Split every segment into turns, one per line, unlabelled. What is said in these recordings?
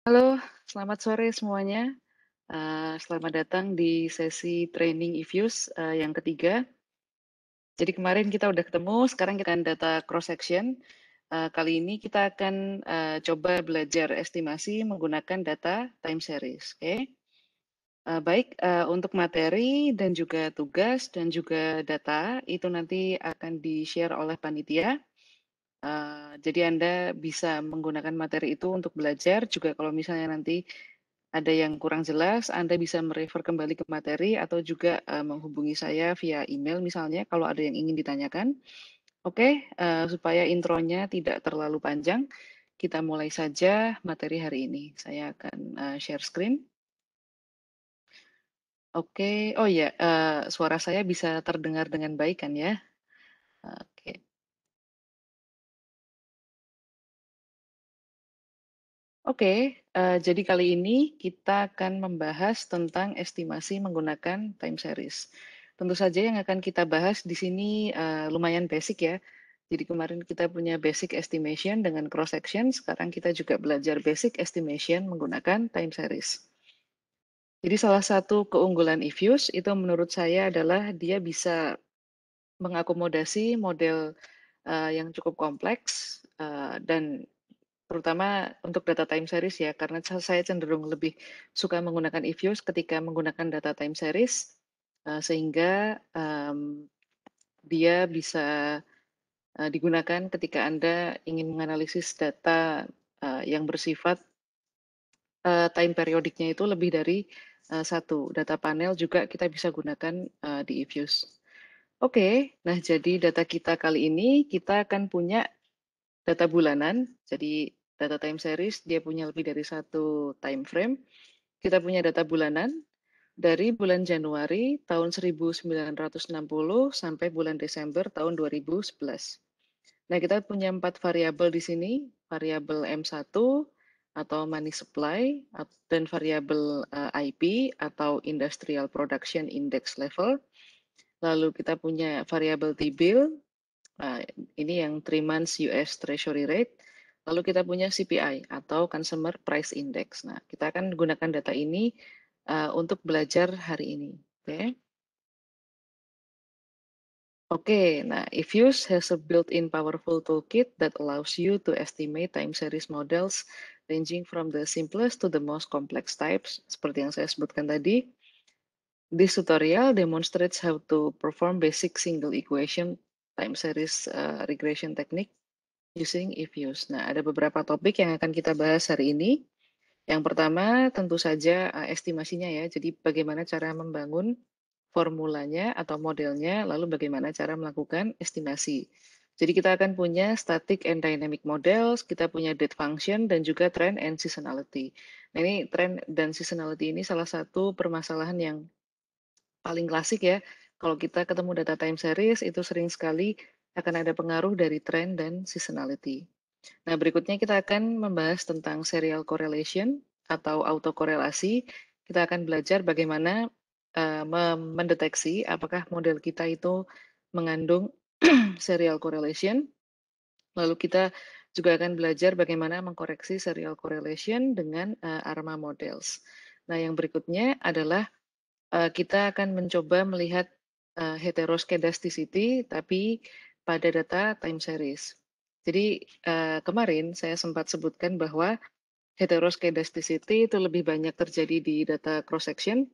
Halo, selamat sore semuanya. Selamat datang di sesi training Ifuse yang ketiga. Jadi kemarin kita udah ketemu, sekarang kita akan data cross section. Kali ini kita akan coba belajar estimasi menggunakan data time series. Oke. Baik, untuk materi dan juga tugas dan juga data itu nanti akan di-share oleh panitia. Jadi Anda bisa menggunakan materi itu untuk belajar, juga kalau misalnya nanti ada yang kurang jelas, Anda bisa merefer kembali ke materi atau juga, menghubungi saya via email misalnya kalau ada yang ingin ditanyakan. Oke, supaya intronya tidak terlalu panjang, kita mulai saja materi hari ini. Saya akan, share screen. Oke, oh ya, suara saya bisa terdengar dengan baik kan ya? Oke. Oke, jadi kali ini kita akan membahas tentang estimasi menggunakan time series. Tentu saja yang akan kita bahas di sini lumayan basic ya. Jadi kemarin kita punya basic estimation dengan cross section, sekarang kita juga belajar basic estimation menggunakan time series. Jadi salah satu keunggulan Ifuse itu menurut saya adalah dia bisa mengakomodasi model yang cukup kompleks dan terutama untuk data time series ya, karena saya cenderung lebih suka menggunakan eViews ketika menggunakan data time series, sehingga dia bisa digunakan ketika Anda ingin menganalisis data yang bersifat time periodiknya itu lebih dari satu. Data panel juga kita bisa gunakan di eViews. Oke, nah jadi data kita kali ini kita akan punya data bulanan, jadi data time series dia punya lebih dari satu time frame. Kita punya data bulanan dari bulan Januari tahun 1960 sampai bulan Desember tahun 2011. Nah, kita punya 4 variabel di sini, variabel M1 atau money supply dan variabel IP atau industrial production index level. Lalu kita punya variabel T-bill. Nah, ini yang 3 months US Treasury Rate. Lalu kita punya CPI atau Consumer Price Index. Nah, kita akan gunakan data ini untuk belajar hari ini. Oke. Oke, nah Ifuse has a built-in powerful toolkit that allows you to estimate time series models ranging from the simplest to the most complex types, seperti yang saya sebutkan tadi. This tutorial demonstrates how to perform basic single equation time series regression technique using Ifuse. Nah, ada beberapa topik yang akan kita bahas hari ini. Yang pertama tentu saja estimasinya ya. Jadi bagaimana cara membangun formulanya atau modelnya, lalu bagaimana cara melakukan estimasi. Jadi kita akan punya static and dynamic models, kita punya date function, dan juga trend and seasonality. Nah ini trend dan seasonality ini salah satu permasalahan yang paling klasik ya. Kalau kita ketemu data time series, itu sering sekali akan ada pengaruh dari trend dan seasonality. Nah, berikutnya kita akan membahas tentang serial correlation atau autokorelasi. Kita akan belajar bagaimana mendeteksi apakah model kita itu mengandung serial correlation. Lalu kita juga akan belajar bagaimana mengkoreksi serial correlation dengan ARMA models. Nah, yang berikutnya adalah kita akan mencoba melihat heteroskedasticity tapi pada data time series. Jadi kemarin saya sempat sebutkan bahwa heteroskedasticity itu lebih banyak terjadi di data cross section,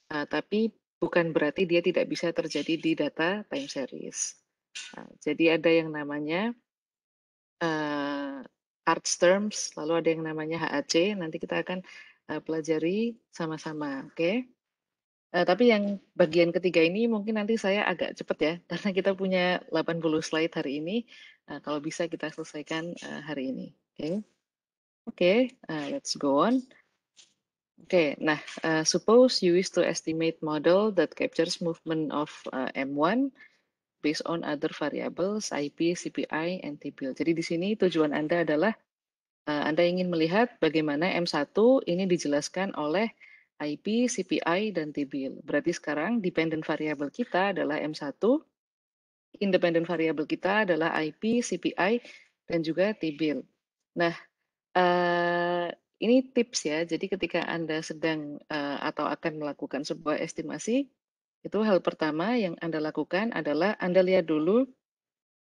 tapi bukan berarti dia tidak bisa terjadi di data time series. Jadi ada yang namanya ARTS terms, lalu ada yang namanya HAC. Nanti kita akan pelajari sama-sama, oke? Tapi yang bagian ketiga ini mungkin nanti saya agak cepat ya, karena kita punya 80 slide hari ini. Kalau bisa kita selesaikan hari ini. Oke, let's go on. Oke, nah, suppose you wish to estimate model that captures movement of M1 based on other variables, IP, CPI, and T-bill. Jadi di sini tujuan Anda adalah Anda ingin melihat bagaimana M1 ini dijelaskan oleh IP, CPI, dan T-bill. Berarti sekarang dependent variable kita adalah M1, independent variable kita adalah IP, CPI, dan juga T-bill. Nah, ini tips ya, jadi ketika Anda sedang atau akan melakukan sebuah estimasi, itu hal pertama yang Anda lakukan adalah Anda lihat dulu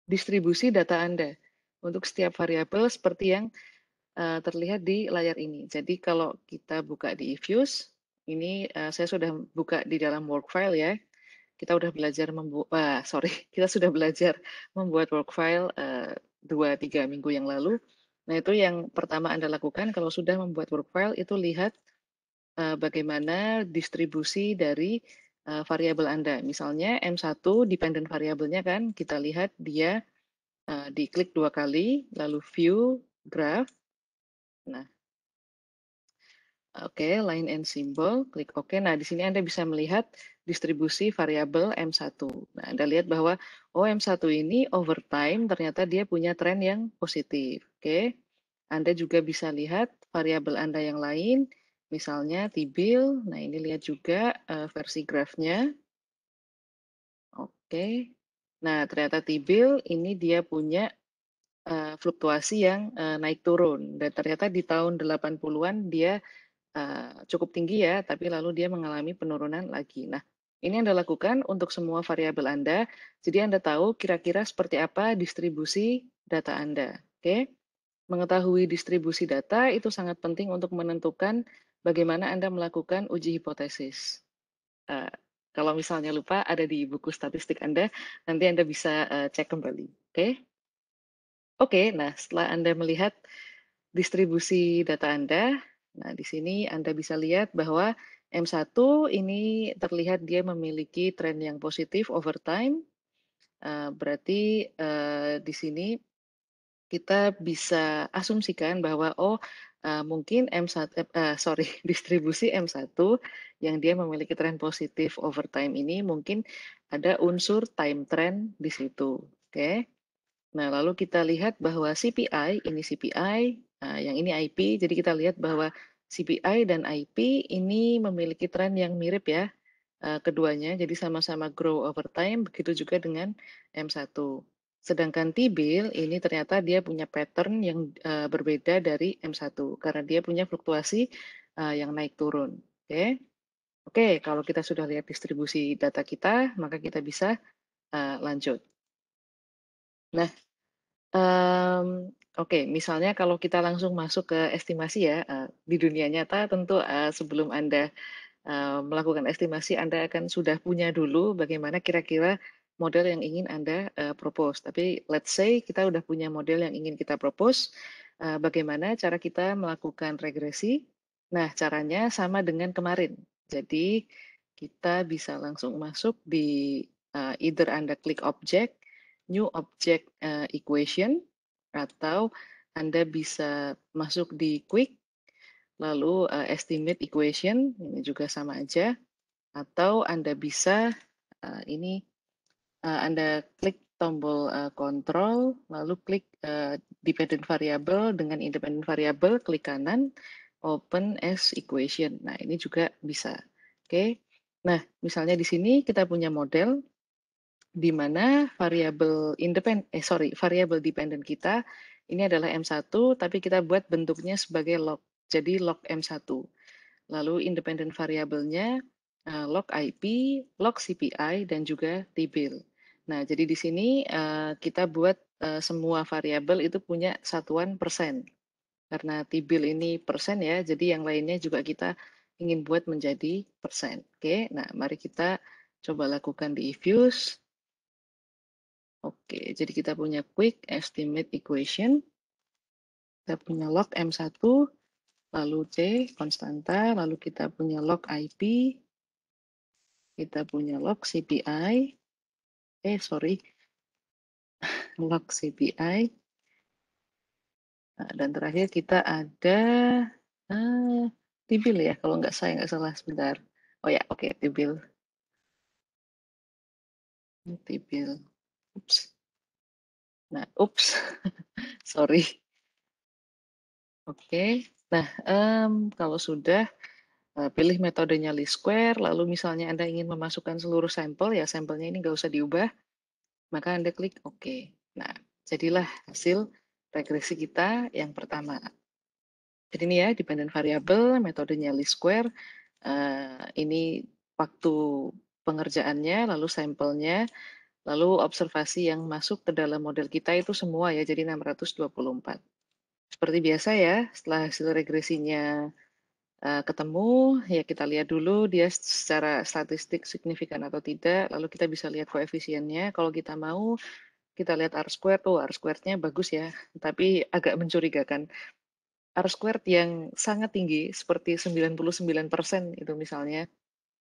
distribusi data Anda untuk setiap variabel seperti yang terlihat di layar ini. Jadi kalau kita buka di eViews, ini saya sudah buka di dalam work file ya. Kita udah belajar sorry, kita sudah belajar membuat work file 2-3 minggu yang lalu. Nah, itu yang pertama Anda lakukan kalau sudah membuat work file, itu lihat bagaimana distribusi dari variabel Anda. Misalnya M1 dependent variabelnya kan, kita lihat dia diklik 2 kali, lalu view, graph. Nah, oke, line and symbol, klik OK. Nah, di sini Anda bisa melihat distribusi variabel M1. Nah, Anda lihat bahwa, oh M1 ini over time ternyata dia punya tren yang positif. Oke, Anda juga bisa lihat variabel Anda yang lain, misalnya T-bill. Nah, ini lihat juga versi grafnya. Oke, nah ternyata T-bill ini dia punya fluktuasi yang naik turun. Dan ternyata di tahun 80-an dia cukup tinggi ya, tapi lalu dia mengalami penurunan lagi. Nah, ini Anda lakukan untuk semua variabel Anda, jadi Anda tahu kira-kira seperti apa distribusi data Anda. Oke, mengetahui distribusi data itu sangat penting untuk menentukan bagaimana Anda melakukan uji hipotesis. Eh, kalau misalnya lupa, ada di buku statistik Anda, nanti Anda bisa cek kembali. Oke? Oke, nah setelah Anda melihat distribusi data Anda, nah di sini Anda bisa lihat bahwa M1 ini terlihat dia memiliki tren yang positif over time. Berarti di sini kita bisa asumsikan bahwa oh mungkin M1 sorry distribusi M1 yang dia memiliki tren positif over time ini mungkin ada unsur time trend di situ. Oke. Nah, lalu kita lihat bahwa CPI, ini CPI, yang ini IP, jadi kita lihat bahwa CPI dan IP ini memiliki tren yang mirip ya, keduanya, jadi sama-sama grow over time, begitu juga dengan M1. Sedangkan T-bill ini ternyata dia punya pattern yang berbeda dari M1, karena dia punya fluktuasi yang naik turun. Oke, Oke, kalau kita sudah lihat distribusi data kita, maka kita bisa lanjut. Nah, oke, misalnya kalau kita langsung masuk ke estimasi ya, di dunia nyata tentu sebelum Anda melakukan estimasi, Anda akan sudah punya dulu bagaimana kira-kira model yang ingin Anda propose. Tapi let's say kita udah punya model yang ingin kita propose, bagaimana cara kita melakukan regresi? Nah, caranya sama dengan kemarin. Jadi, kita bisa langsung masuk di either Anda klik object, new object equation, atau Anda bisa masuk di quick, lalu estimate equation, ini juga sama aja, atau Anda bisa ini Anda klik tombol control, lalu klik dependent variable dengan independent variable, klik kanan, open as equation. Nah, ini juga bisa. Oke. Nah, misalnya di sini kita punya model di mana variabel dependent kita ini adalah M1, tapi kita buat bentuknya sebagai log. Jadi log M1. Lalu independent variabelnya log IP, log CPI, dan juga T-bill. Nah, jadi di sini kita buat semua variabel itu punya satuan persen. Karena T-bill ini persen ya, jadi yang lainnya juga kita ingin buat menjadi persen. Oke, nah mari kita coba lakukan di eViews. Oke, jadi kita punya quick estimate equation. Kita punya log M1, lalu C, konstanta, lalu kita punya log IP, kita punya log CPI, log CPI, nah, dan terakhir kita ada T-bill ya, kalau nggak salah sebentar. Oh ya, oke, T-bill. T-bill. Ups. Nah, ups, sorry. Oke, nah kalau sudah pilih metodenya least square, lalu misalnya Anda ingin memasukkan seluruh sampel, ya sampelnya ini nggak usah diubah, maka Anda klik OK. Nah, jadilah hasil regresi kita yang pertama. Jadi ini ya, dependent variable, metodenya least square, ini waktu pengerjaannya, lalu sampelnya, lalu observasi yang masuk ke dalam model kita itu semua ya, jadi 624. Seperti biasa ya, setelah hasil regresinya ketemu, ya kita lihat dulu dia secara statistik signifikan atau tidak, lalu kita bisa lihat koefisiennya. Kalau kita mau, kita lihat R squared, tuh R squared-nya bagus ya, tapi agak mencurigakan. R squared yang sangat tinggi, seperti 99% itu misalnya,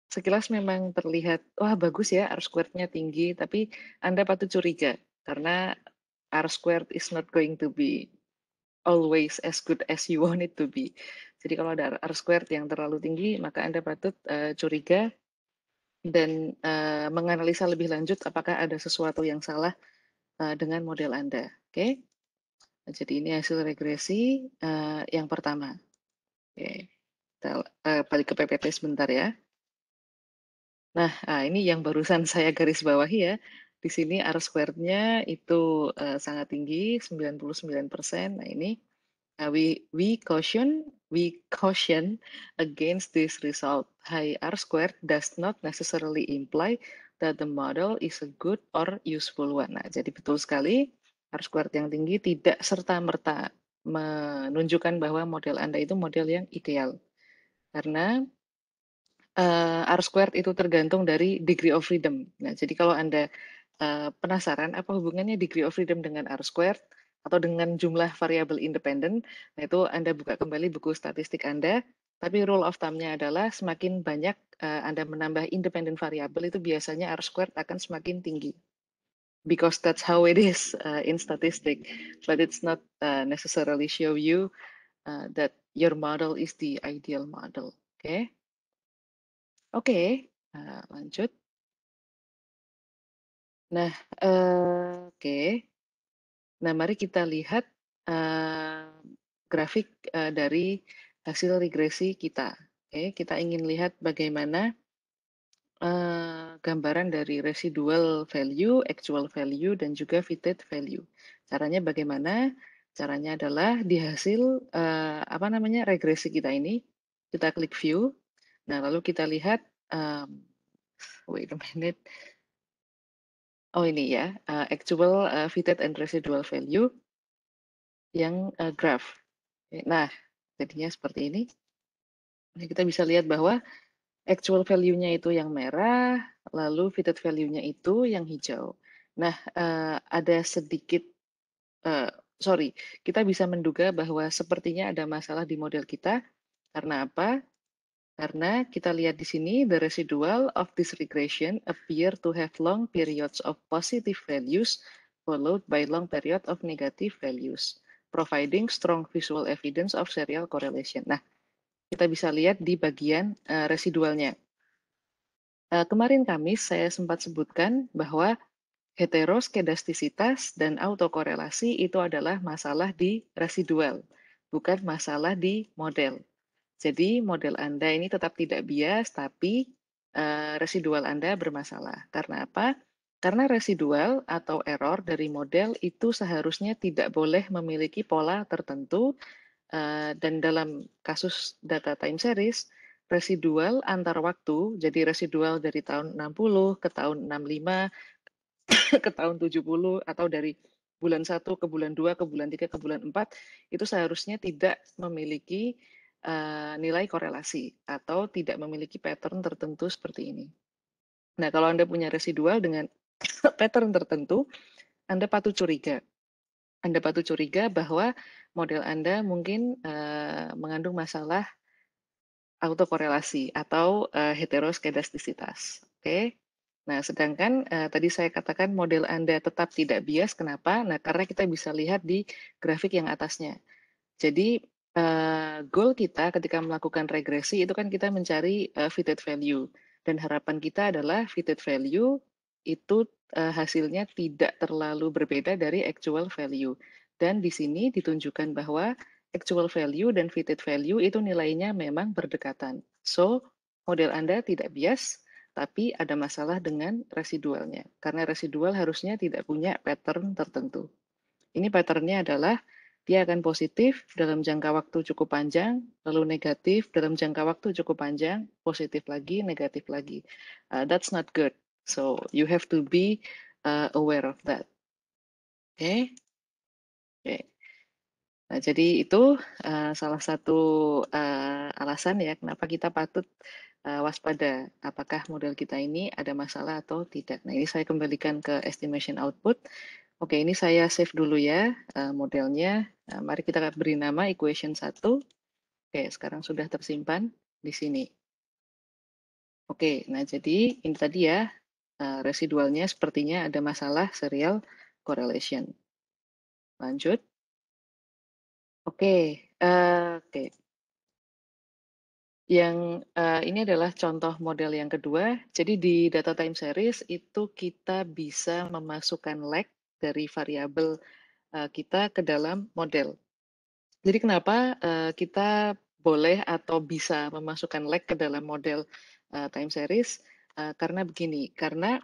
sekilas memang terlihat, wah bagus ya R squared-nya tinggi, tapi Anda patut curiga, karena R squared is not going to be always as good as you want it to be. Jadi kalau ada R squared yang terlalu tinggi, maka Anda patut curiga dan menganalisa lebih lanjut apakah ada sesuatu yang salah dengan model Anda. Oke, jadi ini hasil regresi yang pertama. Oke, kita balik ke PPT sebentar ya. Nah, ini yang barusan saya garis bawahi ya. Di sini R squared-nya itu sangat tinggi, 99%. Nah, ini we caution against this result. High R squared does not necessarily imply that the model is a good or useful one. Nah, jadi betul sekali R squared yang tinggi tidak serta-merta menunjukkan bahwa model Anda itu model yang ideal. Karena R squared itu tergantung dari degree of freedom. Nah, jadi kalau Anda penasaran apa hubungannya degree of freedom dengan R squared atau dengan jumlah variabel independen, nah itu Anda buka kembali buku statistik Anda, tapi rule of thumb-nya adalah semakin banyak Anda menambah independen variabel itu biasanya R squared akan semakin tinggi. Because that's how it is in statistic, but it's not necessarily show you that your model is the ideal model. Oke? Oke, lanjut. Nah, oke. Nah, mari kita lihat grafik dari hasil regresi kita. Oke, kita ingin lihat bagaimana gambaran dari residual value, actual value, dan juga fitted value. Caranya bagaimana? Caranya adalah di hasil apa namanya regresi kita ini, kita klik view. Nah, lalu kita lihat, wait a minute. Oh ini ya, actual fitted and residual value yang graph. Nah, jadinya seperti ini. Nah, kita bisa lihat bahwa actual value-nya itu yang merah, lalu fitted value-nya itu yang hijau. Nah, ada sedikit, sorry, kita bisa menduga bahwa sepertinya ada masalah di model kita. Karena apa? Karena kita lihat di sini, the residual of this regression appear to have long periods of positive values followed by long period of negative values, providing strong visual evidence of serial correlation. Nah, kita bisa lihat di bagian residualnya. Kemarin Kamis saya sempat sebutkan bahwa heteroskedastisitas dan autokorelasi itu adalah masalah di residual, bukan masalah di model. Jadi model Anda ini tetap tidak bias, tapi residual Anda bermasalah. Karena apa? Karena residual atau error dari model itu seharusnya tidak boleh memiliki pola tertentu, dan dalam kasus data time series, residual antar waktu, jadi residual dari tahun 60 ke tahun 65, ke tahun 70, atau dari bulan 1 ke bulan 2 ke bulan 3 ke bulan 4, itu seharusnya tidak memiliki nilai korelasi atau tidak memiliki pattern tertentu seperti ini. Nah, kalau Anda punya residual dengan pattern tertentu, Anda patut curiga. Anda patut curiga bahwa model Anda mungkin mengandung masalah autokorelasi atau heteroskedastisitas. Oke. Nah, sedangkan tadi saya katakan model Anda tetap tidak bias. Kenapa? Nah, karena kita bisa lihat di grafik yang atasnya. Jadi, goal kita ketika melakukan regresi itu kan kita mencari fitted value. Dan harapan kita adalah fitted value itu hasilnya tidak terlalu berbeda dari actual value. Dan di sini ditunjukkan bahwa actual value dan fitted value itu nilainya memang berdekatan. So, model Anda tidak bias, tapi ada masalah dengan residualnya. Karena residual harusnya tidak punya pattern tertentu. Ini patternnya adalah dia akan positif dalam jangka waktu cukup panjang, lalu negatif dalam jangka waktu cukup panjang, positif lagi, negatif lagi. That's not good. So you have to be aware of that. Oke, okay? Okay. Nah, jadi itu salah satu alasan ya kenapa kita patut waspada apakah model kita ini ada masalah atau tidak. Nah, ini saya kembalikan ke estimation output. Oke, ini saya save dulu ya modelnya. Mari kita beri nama equation 1. Oke, sekarang sudah tersimpan di sini. Oke, nah jadi ini tadi ya residualnya sepertinya ada masalah serial correlation. Lanjut. Oke, oke. Yang ini adalah contoh model yang kedua. Jadi di data time series itu kita bisa memasukkan lag dari variabel kita ke dalam model. Jadi kenapa kita boleh atau bisa memasukkan lag ke dalam model time series? Karena begini, karena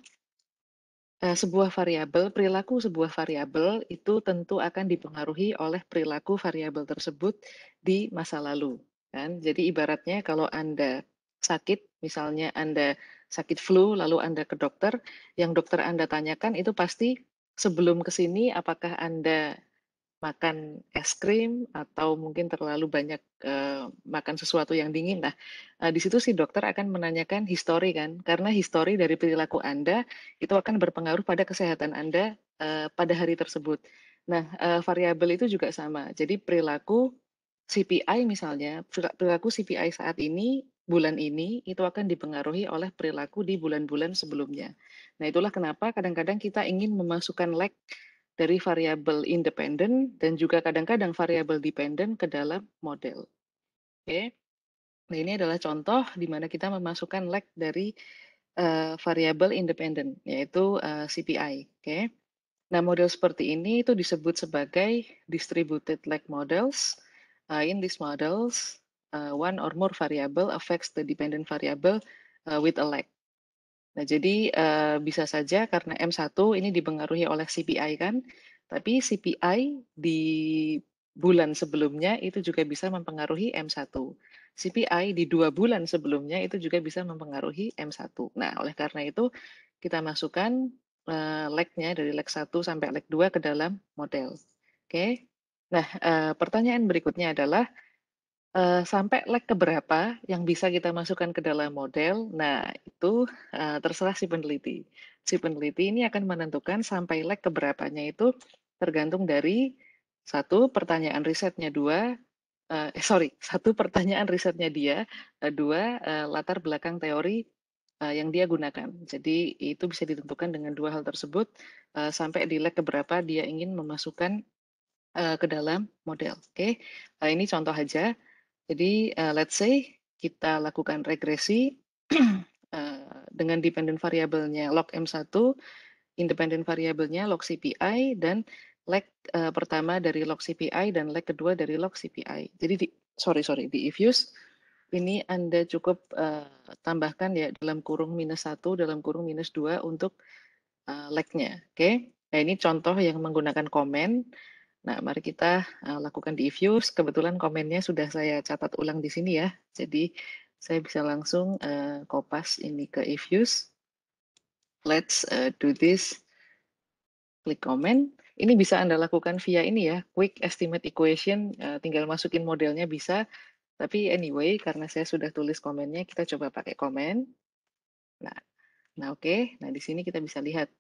sebuah variabel, perilaku sebuah variabel itu tentu akan dipengaruhi oleh perilaku variabel tersebut di masa lalu. Kan? Jadi ibaratnya kalau Anda sakit, misalnya Anda sakit flu, lalu Anda ke dokter, yang dokter Anda tanyakan itu pasti sebelum ke sini apakah Anda makan es krim atau mungkin terlalu banyak makan sesuatu yang dingin. Nah, di situ si dokter akan menanyakan histori kan, karena histori dari perilaku Anda itu akan berpengaruh pada kesehatan Anda pada hari tersebut. Nah, variabel itu juga sama. Jadi perilaku CPI misalnya, perilaku CPI saat ini, bulan ini, itu akan dipengaruhi oleh perilaku di bulan-bulan sebelumnya. Nah, itulah kenapa kadang-kadang kita ingin memasukkan lag dari variabel independen dan juga kadang-kadang variabel dependen ke dalam model. Oke. Nah, ini adalah contoh di mana kita memasukkan lag dari variabel independen, yaitu CPI. Oke. Nah, model seperti ini itu disebut sebagai distributed lag models. In these models, one or more variable affects the dependent variable with a lag. Nah, jadi bisa saja karena M1 ini dipengaruhi oleh CPI kan, tapi CPI di bulan sebelumnya itu juga bisa mempengaruhi M1. CPI di 2 bulan sebelumnya itu juga bisa mempengaruhi M1. Nah, oleh karena itu kita masukkan lag-nya dari lag 1 sampai lag 2 ke dalam model. Oke. Nah, pertanyaan berikutnya adalah sampai lag keberapa yang bisa kita masukkan ke dalam model. Nah, itu terserah si peneliti. Si peneliti ini akan menentukan sampai lag keberapanya itu tergantung dari satu pertanyaan risetnya, satu pertanyaan risetnya dia, dua latar belakang teori yang dia gunakan. Jadi itu bisa ditentukan dengan dua hal tersebut sampai di lag keberapa dia ingin memasukkan ke dalam model. Oke, ini contoh aja. Jadi, let's say kita lakukan regresi dengan dependent variabelnya log M1, independent variabelnya log CPI, dan lag pertama dari log CPI dan lag kedua dari log CPI. Jadi di Ifuse ini Anda cukup tambahkan ya dalam kurung -1, dalam kurung -2 untuk lag-nya. Oke. Nah, ini contoh yang menggunakan komen. Nah, mari kita lakukan di Ifuse. Kebetulan komennya sudah saya catat ulang di sini ya. Jadi saya bisa langsung kopas ini ke Ifuse. Let's do this. Klik comment. Ini bisa Anda lakukan via ini ya, quick estimate equation. Tinggal masukin modelnya bisa. Tapi anyway, karena saya sudah tulis komennya, kita coba pakai komen. Nah, oke. Nah, di sini kita bisa lihat.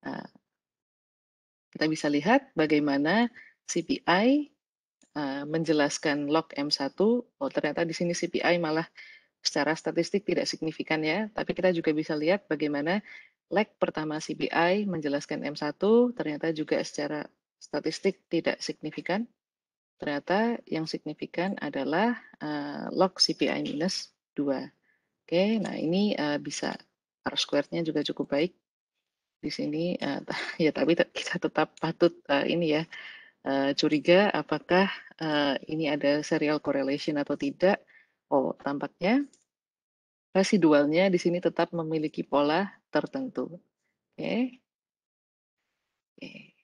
Nah, kita bisa lihat bagaimana CPI menjelaskan log M1, oh ternyata di sini CPI malah secara statistik tidak signifikan ya, tapi kita juga bisa lihat bagaimana lag pertama CPI menjelaskan M1 ternyata juga secara statistik tidak signifikan. Ternyata yang signifikan adalah log CPI minus 2. Oke, nah ini bisa R squared-nya juga cukup baik di sini, ya tapi kita tetap patut ini ya curiga apakah ini ada serial correlation atau tidak. Oh, tampaknya residualnya di sini tetap memiliki pola tertentu. Oke. Oke.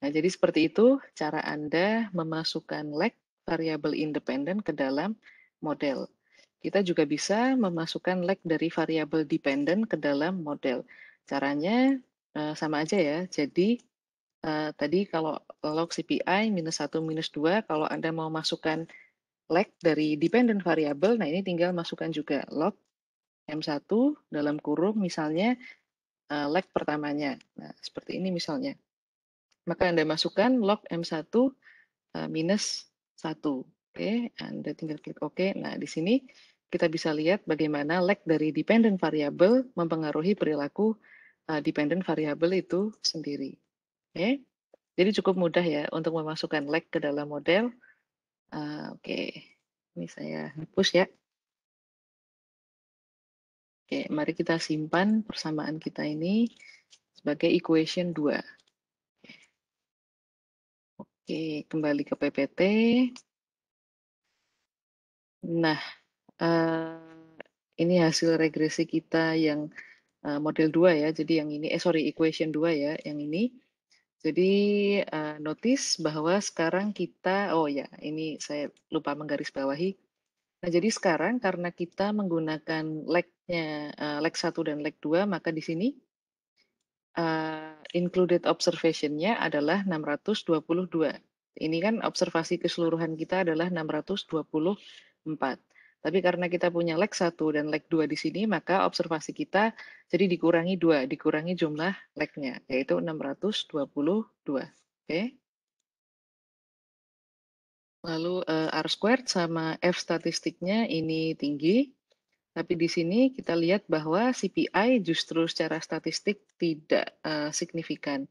Nah, jadi seperti itu cara Anda memasukkan lag variabel independen ke dalam model. Kita juga bisa memasukkan lag dari variabel dependen ke dalam model. Caranya sama aja ya. Jadi tadi kalau log CPI -1 -2, kalau Anda mau masukkan lag dari dependent variable, nah ini tinggal masukkan juga log M1 dalam kurung misalnya lag pertamanya. Nah, seperti ini misalnya. Maka Anda masukkan log M1 minus 1. Oke, Anda tinggal klik OK. Nah, di sini kita bisa lihat bagaimana lag dari dependent variable mempengaruhi perilaku dependent variable itu sendiri. Oke, jadi cukup mudah ya untuk memasukkan lag ke dalam model. Oke, ini saya hapus ya. Oke, mari kita simpan persamaan kita ini sebagai equation 2. Oke, kembali ke PPT. Nah, ini hasil regresi kita yang model 2 ya. Jadi yang ini, sorry, equation 2 ya, yang ini. Jadi notice bahwa sekarang kita, oh ya, ini saya lupa menggarisbawahi. Nah, jadi sekarang karena kita menggunakan lag-nya, lag 1 dan lag 2, maka di sini included observation-nya adalah 622. Ini kan observasi keseluruhan kita adalah 624. Tapi karena kita punya lag 1 dan lag 2 di sini, maka observasi kita jadi dikurangi 2, dikurangi jumlah lag-nya, yaitu 622. Oke. Lalu R squared sama F statistiknya ini tinggi. Tapi di sini kita lihat bahwa CPI justru secara statistik tidak signifikan.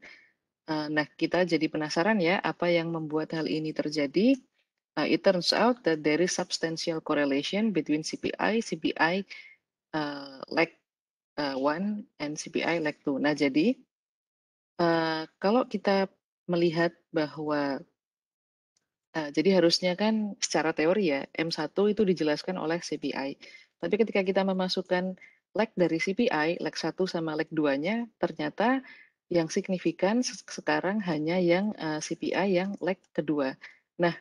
Nah, kita jadi penasaran ya, apa yang membuat hal ini terjadi? It turns out that there is substantial correlation between CPI lag 1 and CPI lag 2. Nah, jadi kalau kita melihat bahwa jadi harusnya kan secara teori ya, M1 itu dijelaskan oleh CPI. Tapi ketika kita memasukkan lag dari CPI, lag 1 sama lag 2-nya, ternyata yang signifikan sekarang hanya yang CPI yang lag kedua. Nah,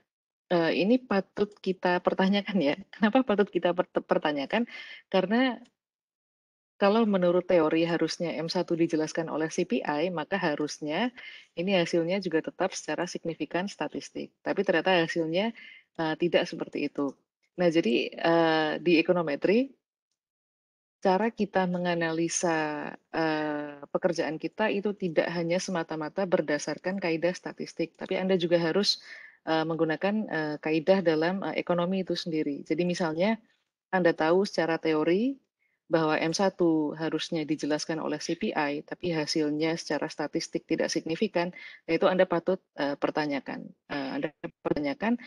ini patut kita pertanyakan ya. Kenapa patut kita pertanyakan? Karena kalau menurut teori harusnya M1 dijelaskan oleh CPI, maka harusnya ini hasilnya juga tetap secara signifikan statistik. Tapi ternyata hasilnya tidak seperti itu. Nah, jadi di ekonometri, cara kita menganalisa pekerjaan kita itu tidak hanya semata-mata berdasarkan kaidah statistik, tapi Anda juga harus menggunakan kaidah dalam ekonomi itu sendiri. Jadi misalnya, Anda tahu secara teori bahwa M1 harusnya dijelaskan oleh CPI, tapi hasilnya secara statistik tidak signifikan, itu Anda patut pertanyakan. Anda pertanyakan,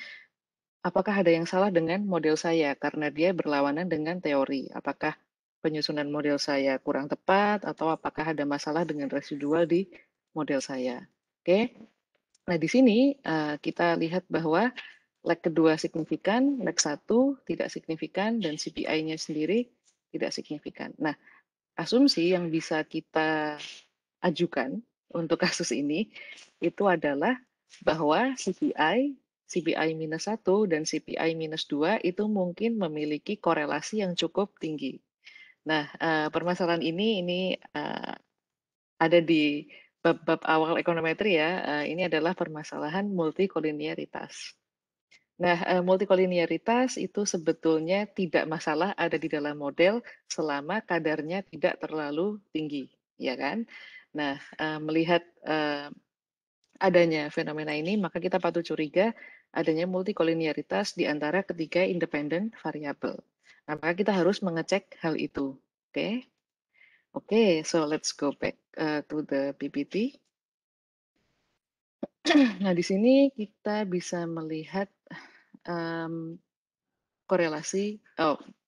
apakah ada yang salah dengan model saya karena dia berlawanan dengan teori? Apakah penyusunan model saya kurang tepat atau apakah ada masalah dengan residual di model saya? Oke. Nah, di sini kita lihat bahwa lag kedua signifikan, lag 1 tidak signifikan, dan CPI-nya sendiri tidak signifikan. Nah, asumsi yang bisa kita ajukan untuk kasus ini itu adalah bahwa CPI -1 dan CPI -2 itu mungkin memiliki korelasi yang cukup tinggi. Nah, permasalahan ini ada di bab-bab awal ekonometri ya. Ini adalah permasalahan multikolinearitas. Nah, multikolinearitas itu sebetulnya tidak masalah ada di dalam model selama kadarnya tidak terlalu tinggi, ya kan? Nah, melihat adanya fenomena ini, maka kita patut curiga adanya multikolinearitas di antara ketiga independen variabel. Nah, maka kita harus mengecek hal itu. Oke, Oke, so let's go back to the PPT. Nah, di sini kita bisa melihat korelasi.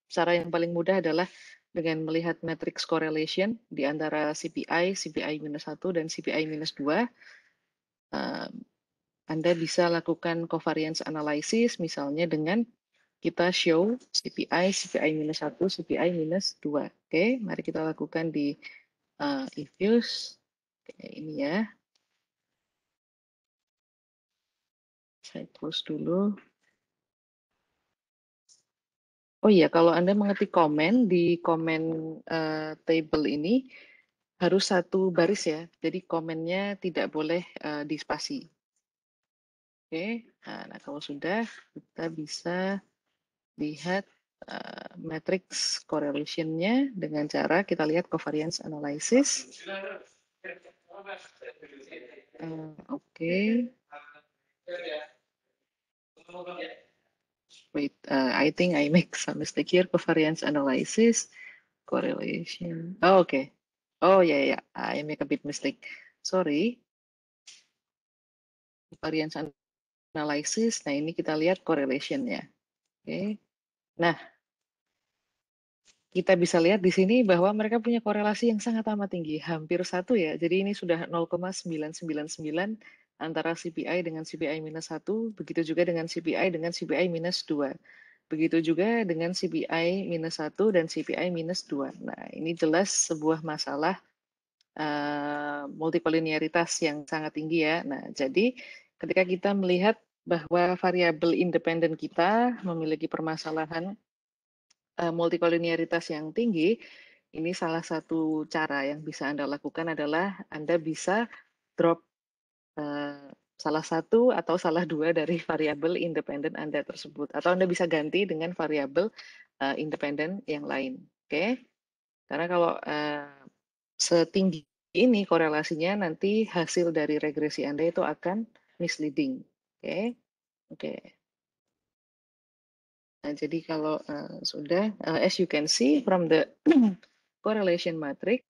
Cara yang paling mudah adalah dengan melihat matrix correlation di antara CPI, CPI -1 dan CPI -2. Anda bisa lakukan covariance analysis misalnya dengan kita show CPI, CPI -1, CPI -2. Oke, mari kita lakukan di Ifuse. Ini ya. Saya close dulu. Oh iya, kalau Anda mengetik komen di komen table ini harus satu baris ya. Jadi komennya tidak boleh di spasi. Oke, nah kalau sudah kita bisa lihat matrix correlation-nya dengan cara kita lihat covariance analysis. Oke. Wait, I think I make some mistake here. Covariance analysis, correlation. Oh, okay. Oh, yeah, yeah. I make a bit mistake. Sorry. Covariance analysis. Nah, ini kita lihat correlation-nya. Oke. Nah, kita bisa lihat di sini bahwa mereka punya korelasi yang sangat amat tinggi, hampir satu ya. Jadi ini sudah 0,999 antara CPI dengan CPI minus 1, begitu juga dengan CPI dengan CPI minus 2. Begitu juga dengan CPI minus 1 dan CPI minus 2. Nah, ini jelas sebuah masalah multikolinearitas yang sangat tinggi ya. Nah, jadi ketika kita melihat bahwa variabel independen kita memiliki permasalahan multikolinearitas yang tinggi, ini salah satu cara yang bisa Anda lakukan adalah Anda bisa drop salah satu atau salah dua dari variabel independen Anda tersebut. Atau Anda bisa ganti dengan variabel independen yang lain. Oke? Karena kalau setinggi ini korelasinya, nanti hasil dari regresi Anda itu akan misleading. Oke? Oke. Nah, jadi kalau sudah, as you can see from the correlation matrix,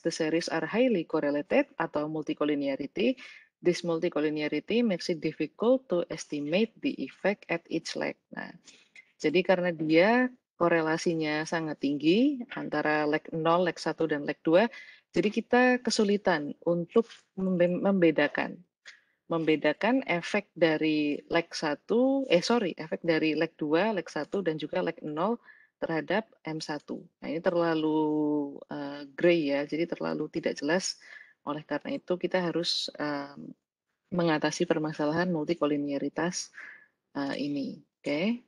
the series are highly correlated atau multicollinearity. This multicollinearity makes it difficult to estimate the effect at each leg. Nah, jadi karena dia korelasinya sangat tinggi antara leg 0, leg 1, dan leg 2, jadi kita kesulitan untuk membedakan efek dari leg 1, efek dari leg 2, leg 1, dan juga leg 0 terhadap M1. Nah, ini terlalu gray ya, jadi terlalu tidak jelas. Oleh karena itu, kita harus mengatasi permasalahan multikolinearitas ini. Oke.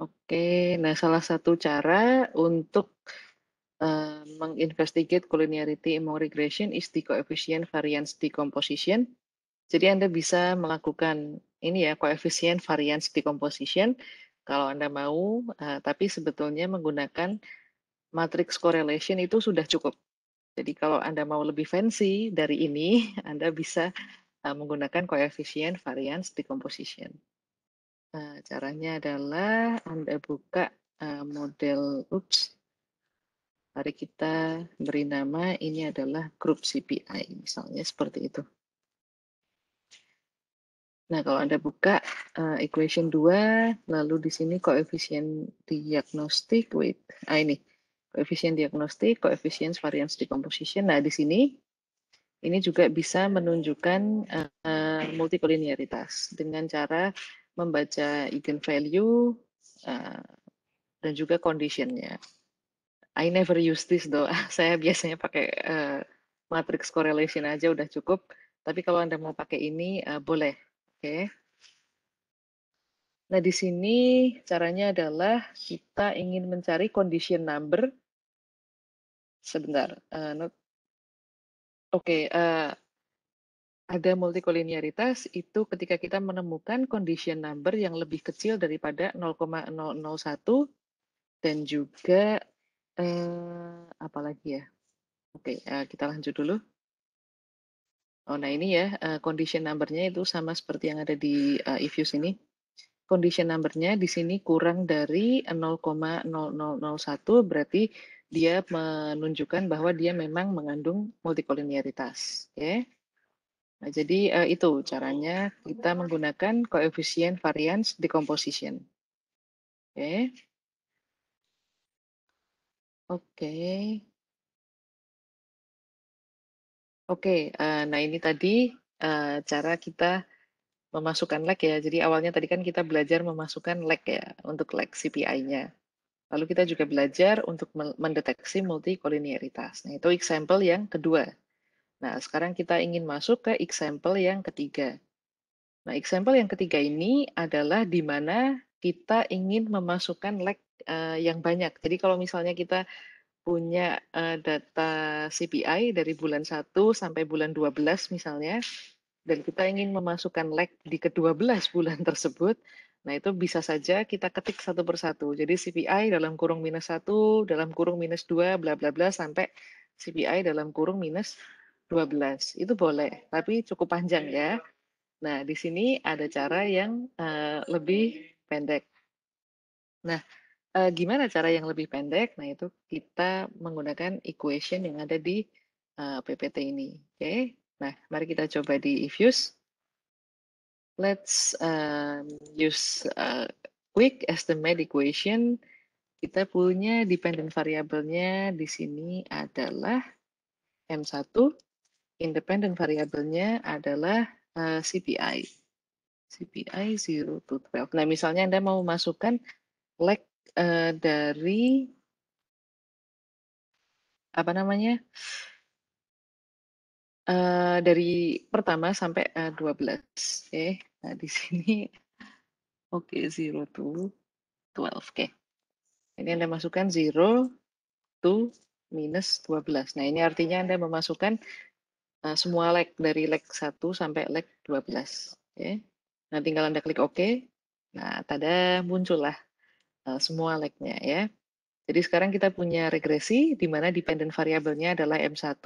Oke, nah salah satu cara untuk menginvestigate collinearity among regression is the coefficient variance decomposition. Jadi Anda bisa melakukan ini ya, koefisien variance decomposition kalau Anda mau, tapi sebetulnya menggunakan matrix correlation itu sudah cukup. Jadi kalau Anda mau lebih fancy dari ini, Anda bisa menggunakan koefisien variance decomposition. Caranya adalah Anda buka model, mari kita beri nama ini adalah grup CPI, misalnya seperti itu. Nah, kalau Anda buka equation 2, lalu di sini koefisien diagnostik, ini, koefisien diagnostik, koefisien variance decomposition. Nah, di sini, ini juga bisa menunjukkan multikolinearitas dengan cara membaca eigenvalue dan juga conditionnya. I never use this though. Saya biasanya pakai matrix correlation aja udah cukup. Tapi kalau Anda mau pakai ini, boleh. Oke. Nah, di sini caranya adalah kita ingin mencari condition number. Sebentar. Oke, ada multikolinearitas itu ketika kita menemukan condition number yang lebih kecil daripada 0,001 dan juga apa lagi ya? Oke, kita lanjut dulu. Oh, nah ini ya, condition number-nya itu sama seperti yang ada di if use ini. Condition number-nya di sini kurang dari 0,0001, berarti dia menunjukkan bahwa dia memang mengandung multikolinearitas. Okay? Nah, jadi itu caranya kita menggunakan koefisien variance decomposition. Oke. Okay? Oke. Okay. Oke, nah ini tadi cara kita memasukkan leg ya. Jadi awalnya tadi kan kita belajar memasukkan leg ya untuk leg CPI-nya. Lalu kita juga belajar untuk mendeteksi multikolinearitas. Nah, itu example yang kedua. Nah, sekarang kita ingin masuk ke example yang ketiga. Nah, example yang ketiga ini adalah di mana kita ingin memasukkan leg yang banyak. Jadi kalau misalnya kita punya data CPI dari bulan 1 sampai bulan 12 misalnya, dan kita ingin memasukkan leg di ke-12 bulan tersebut, nah itu bisa saja kita ketik satu persatu. Jadi CPI dalam kurung -1, dalam kurung -2, bla bla bla, sampai CPI dalam kurung -12. Itu boleh, tapi cukup panjang ya. Nah, di sini ada cara yang lebih pendek. Nah, gimana cara yang lebih pendek? Nah, itu kita menggunakan equation yang ada di PPT ini. Oke, nah mari kita coba di Ifuse. Let's use quick estimate equation. Kita punya dependent variabelnya di sini adalah M1, independent variabelnya adalah CPI. CPI 0 to 12. Nah, misalnya Anda mau masukkan leg dari apa namanya? Dari pertama sampai 12. Oke. Nah, di sini oke 0 to 12. Oke. Ini Anda masukkan 0 to -12. Nah, ini artinya Anda memasukkan semua leg dari leg 1 sampai leg 12. Oke. Nah, tinggal Anda klik OK. Nah, tada, muncullah semua leg-nya ya. Jadi sekarang kita punya regresi di mana dependent variabelnya adalah M1,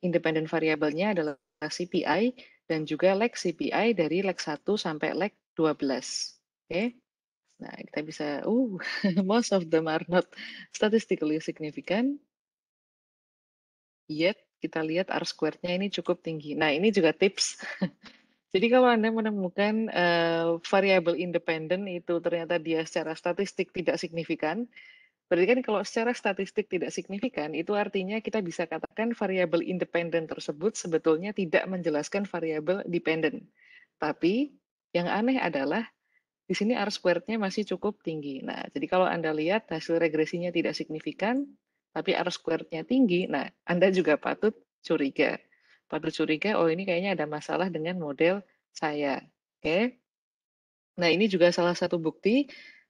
independent variabelnya adalah CPI, dan juga leg CPI dari leg 1 sampai leg 12. Oke. Nah, kita bisa, most of them are not statistically significant, yet kita lihat R-squared-nya ini cukup tinggi. Nah, ini juga tips. Jadi kalau Anda menemukan variabel independen itu ternyata dia secara statistik tidak signifikan, berarti kan kalau secara statistik tidak signifikan, itu artinya kita bisa katakan variabel independen tersebut sebetulnya tidak menjelaskan variabel dependen. Tapi yang aneh adalah di sini R-squared-nya masih cukup tinggi. Nah, jadi kalau Anda lihat hasil regresinya tidak signifikan, tapi R-squared-nya tinggi, nah Anda juga patut curiga. Patut curiga, oh ini kayaknya ada masalah dengan model saya. Oke. Nah, ini juga salah satu bukti.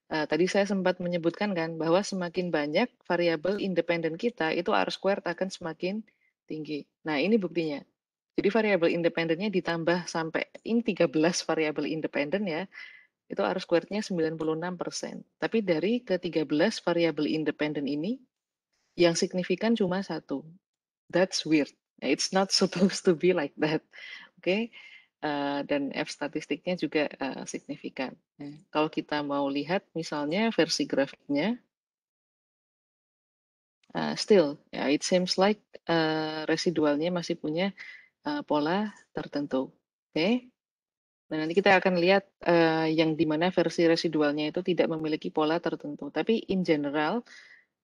Tadi saya sempat menyebutkan kan bahwa semakin banyak variabel independen kita, itu R-squared akan semakin tinggi. Nah, ini buktinya. Jadi variabel independennya ditambah sampai ini 13 variabel independen ya, itu R squared-nya 96%. Tapi dari ke-13 variabel independen ini, yang signifikan cuma satu. That's weird. It's not supposed to be like that. Oke. Okay? Dan F statistiknya juga signifikan. Nah, kalau kita mau lihat misalnya versi grafiknya, still, it seems like residualnya masih punya pola tertentu. Oke. Okay? Nah, nanti kita akan lihat yang di mana versi residualnya itu tidak memiliki pola tertentu. Tapi in general,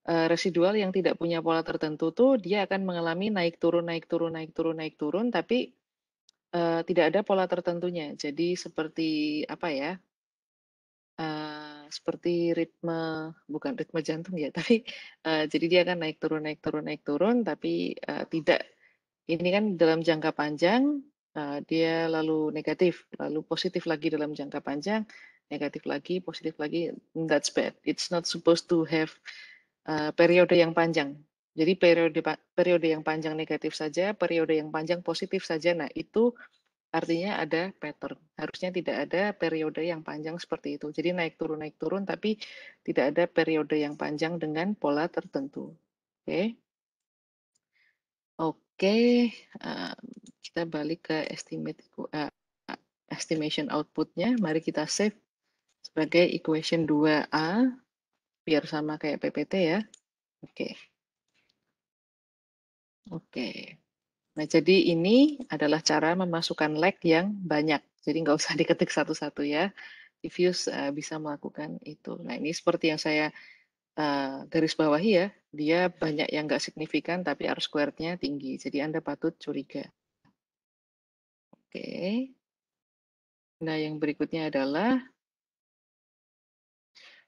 residual yang tidak punya pola tertentu tuh dia akan mengalami naik turun, naik turun, naik turun, naik turun, tapi tidak ada pola tertentunya. Jadi seperti apa ya? Seperti bukan ritme jantung ya, tapi jadi dia akan naik turun, naik turun, naik turun, tapi tidak. Ini kan dalam jangka panjang dia lalu negatif, lalu positif lagi dalam jangka panjang, negatif lagi, positif lagi. That's bad. It's not supposed to have periode yang panjang. Jadi periode yang panjang negatif saja, periode yang panjang positif saja. Nah, itu artinya ada pattern. Harusnya tidak ada periode yang panjang seperti itu. Jadi naik turun, tapi tidak ada periode yang panjang dengan pola tertentu. Oke. Oke, kita balik ke estimation outputnya. Mari kita save sebagai equation 2A, biar sama kayak PPT ya. Oke. Oke. Nah, jadi ini adalah cara memasukkan leg yang banyak. Jadi nggak usah diketik satu-satu ya. Diffuse bisa melakukan itu. Nah, ini seperti yang saya garis bawahi ya. Dia banyak yang nggak signifikan, tapi R squared-nya tinggi. Jadi Anda patut curiga. Oke. Nah, yang berikutnya adalah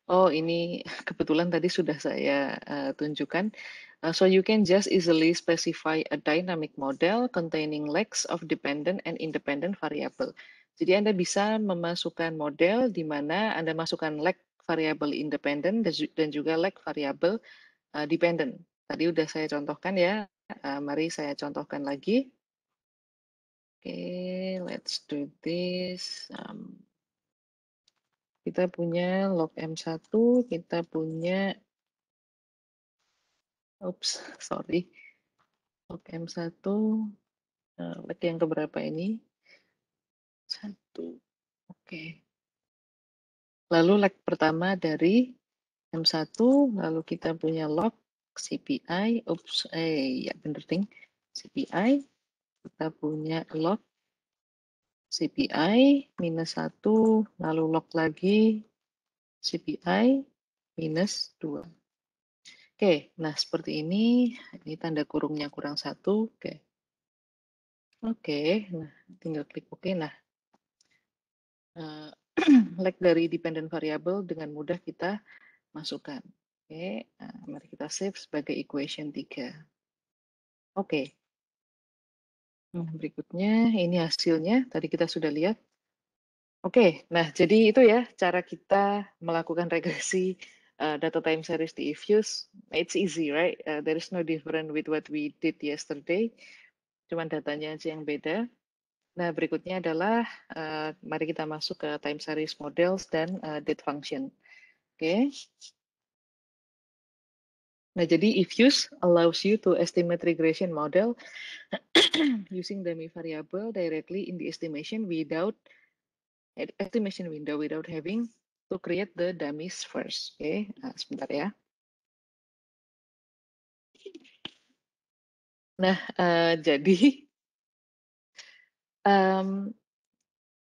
Oh, ini kebetulan tadi sudah saya tunjukkan. So you can just easily specify a dynamic model containing legs of dependent and independent variable. Jadi Anda bisa memasukkan model di mana Anda masukkan leg variabel independent dan juga leg variabel dependent. Tadi udah saya contohkan ya. Mari saya contohkan lagi. Oke, let's do this. Kita punya log M1, kita punya, oops, sorry, log M1, leg yang keberapa ini? 1, oke. Lalu leg pertama dari M1, lalu kita punya log CPI, oops, ya bener ding, CPI, kita punya log CPI minus 1, lalu log lagi CPI minus 2. Oke, nah seperti ini tanda kurungnya kurang 1, oke. Oke, nah tinggal klik OK. Nah, leg dari dependent variable dengan mudah kita masukkan. Oke, nah, mari kita save sebagai equation 3. Oke, berikutnya ini hasilnya, tadi kita sudah lihat. Oke, nah jadi itu ya cara kita melakukan regresi data time series di Ifuse. It's easy, right? There is no different with what we did yesterday. Cuman datanya aja yang beda. Nah, berikutnya adalah mari kita masuk ke time series models dan date function. Oke. Nah, jadi Ifuse allows you to estimate regression model using dummy variable directly in the estimation window without having to create the dummies first. Oke, nah, sebentar ya. Nah, jadi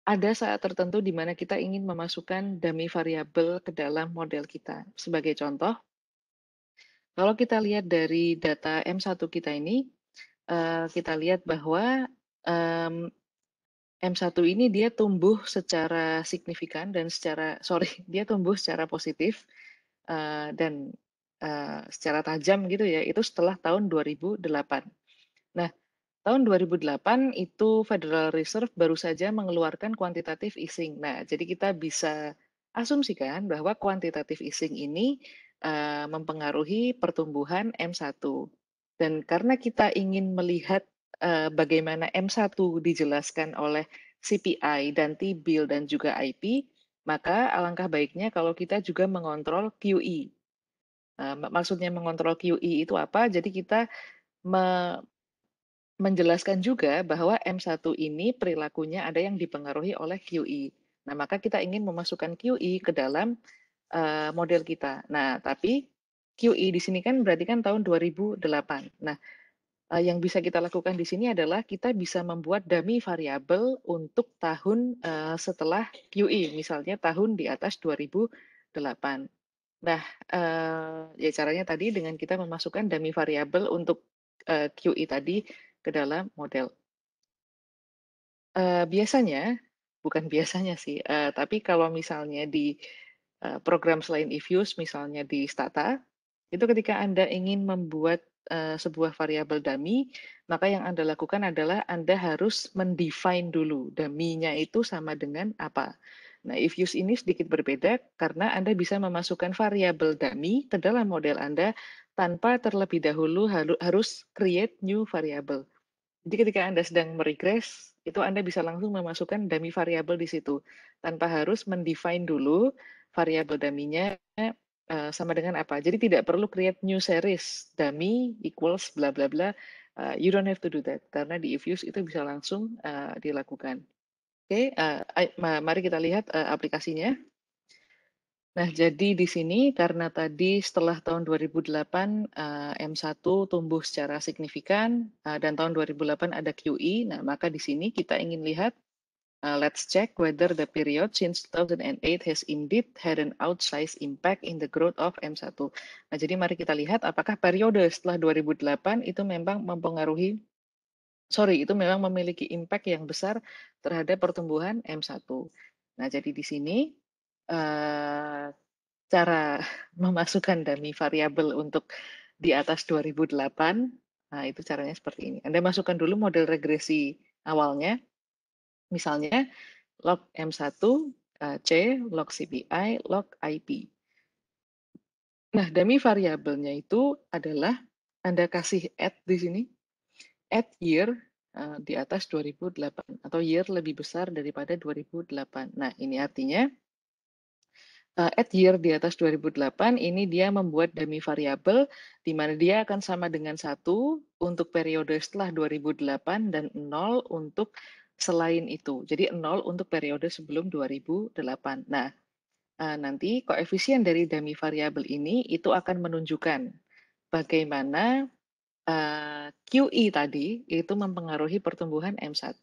ada saat tertentu di mana kita ingin memasukkan dummy variable ke dalam model kita. Sebagai contoh, kalau kita lihat dari data M1 kita ini, kita lihat bahwa M1 ini dia tumbuh secara signifikan dan dia tumbuh secara positif dan secara tajam gitu ya, itu setelah tahun 2008. Nah, tahun 2008 itu Federal Reserve baru saja mengeluarkan quantitative easing. Nah, jadi kita bisa asumsikan bahwa quantitative easing ini mempengaruhi pertumbuhan M1. Dan karena kita ingin melihat bagaimana M1 dijelaskan oleh CPI dan T-bill dan juga IP, maka alangkah baiknya kalau kita juga mengontrol QE. Maksudnya mengontrol QE itu apa? Jadi kita menjelaskan juga bahwa M1 ini perilakunya ada yang dipengaruhi oleh QE. Nah, maka kita ingin memasukkan QE ke dalam model kita. Nah, tapi QE di sini kan berarti kan tahun 2008. Nah, yang bisa kita lakukan di sini adalah kita bisa membuat dummy variabel untuk tahun setelah QE, misalnya tahun di atas 2008. Nah, ya caranya tadi dengan kita memasukkan dummy variabel untuk QE tadi ke dalam model. Biasanya, bukan biasanya sih, tapi kalau misalnya di program selain Ifuse, misalnya di Stata, itu ketika Anda ingin membuat sebuah variabel dummy, maka yang Anda lakukan adalah Anda harus mendefine dulu dummy-nya itu sama dengan apa. Nah, Ifuse ini sedikit berbeda karena Anda bisa memasukkan variabel dummy ke dalam model Anda tanpa terlebih dahulu harus create new variable. Jadi ketika Anda sedang meregress, itu Anda bisa langsung memasukkan dummy variabel di situ, tanpa harus mendefine dulu variabel dummy-nya sama dengan apa. Jadi tidak perlu create new series, dummy equals bla bla bla. You don't have to do that, karena di Ifuse itu bisa langsung dilakukan. Oke, mari kita lihat aplikasinya. Nah, jadi di sini karena tadi setelah tahun 2008 M1 tumbuh secara signifikan dan tahun 2008 ada QE, nah maka di sini kita ingin lihat let's check whether the period since 2008 has indeed had an outsized impact in the growth of M1. Nah, jadi mari kita lihat apakah periode setelah 2008 itu memang itu memang memiliki impact yang besar terhadap pertumbuhan M1. Nah, jadi di sini cara memasukkan dummy variabel untuk di atas 2008. Nah, itu caranya seperti ini. Anda masukkan dulu model regresi awalnya, misalnya log M1, C, log CPI, log IP. Nah, dummy variabelnya itu adalah Anda kasih add di sini, add year di atas 2008 atau year lebih besar daripada 2008. Nah, ini artinya at year di atas 2008 ini dia membuat dummy variabel di mana dia akan sama dengan 1 untuk periode setelah 2008 dan 0 untuk selain itu. Jadi 0 untuk periode sebelum 2008. Nah, nanti koefisien dari dummy variabel ini itu akan menunjukkan bagaimana QE tadi itu mempengaruhi pertumbuhan M1.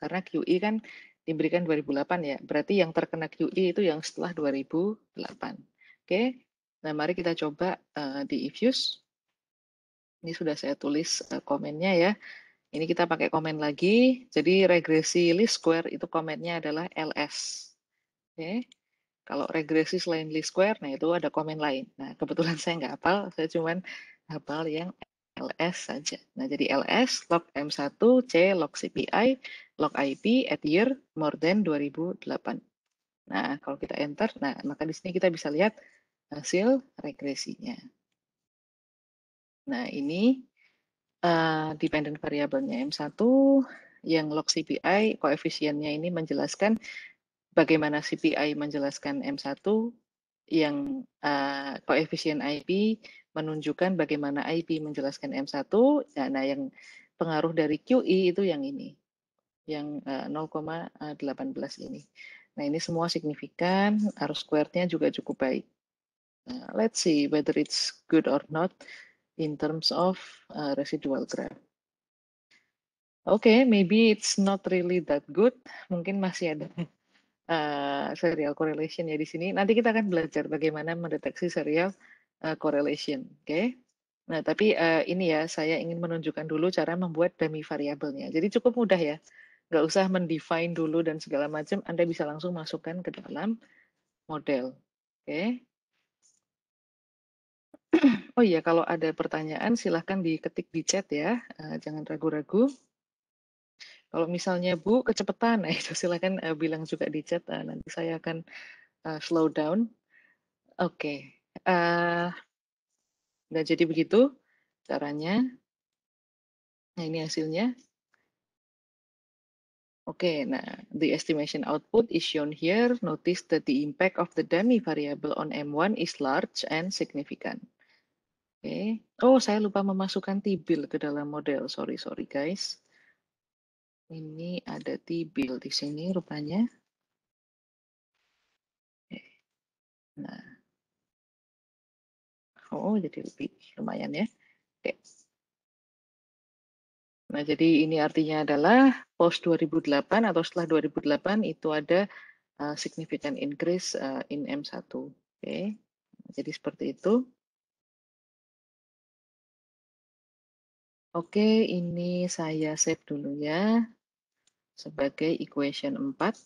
Karena QE kan diberikan 2008 ya, berarti yang terkena QE itu yang setelah 2008. Oke, nah mari kita coba di Ifuse. Ini sudah saya tulis komennya ya. Ini kita pakai komen lagi, jadi regresi least square itu komennya adalah LS. Oke, kalau regresi selain least square, nah itu ada komen lain. Nah kebetulan saya nggak hafal, saya cuman hafal yang LS saja. Nah, jadi LS, log M1, C, log CPI, log IP at year more than 2008. Nah, kalau kita enter, nah maka di sini kita bisa lihat hasil regresinya. Nah, ini dependent variabelnya M1, yang log CPI, koefisiennya ini menjelaskan bagaimana CPI menjelaskan M1, yang koefisien IP menunjukkan bagaimana IP menjelaskan M1. Nah, yang pengaruh dari QE itu yang ini, yang 0,18 ini. Nah, ini semua signifikan, R-squared-nya juga cukup baik. Let's see whether it's good or not in terms of residual graph. Okay, maybe it's not really that good. Mungkin masih ada serial correlation ya di sini. Nanti kita akan belajar bagaimana mendeteksi serial correlation. Oke. Nah, tapi ini ya, saya ingin menunjukkan dulu cara membuat dummy variabelnya. Jadi cukup mudah ya. Nggak usah mendefine dulu dan segala macam. Anda bisa langsung masukkan ke dalam model. Oke. Oh iya, kalau ada pertanyaan silahkan diketik di chat ya. Jangan ragu-ragu. Kalau misalnya Bu kecepatan, nah itu silahkan bilang juga di chat. Nanti saya akan slow down. Oke. Nah, jadi begitu caranya. Nah, ini hasilnya. Oke, nah, the estimation output is shown here. Notice that the impact of the dummy variable on M1 is large and significant. Oke. Oh, saya lupa memasukkan T-bill ke dalam model. Sorry, guys. Ini ada T-bill di sini rupanya. Oke. Nah, oh, jadi lebih lumayan ya. Oke. Nah, jadi ini artinya adalah post 2008 atau setelah 2008 itu ada significant increase in M1. Oke. Jadi seperti itu. Oke, ini saya save dulu ya sebagai equation 4.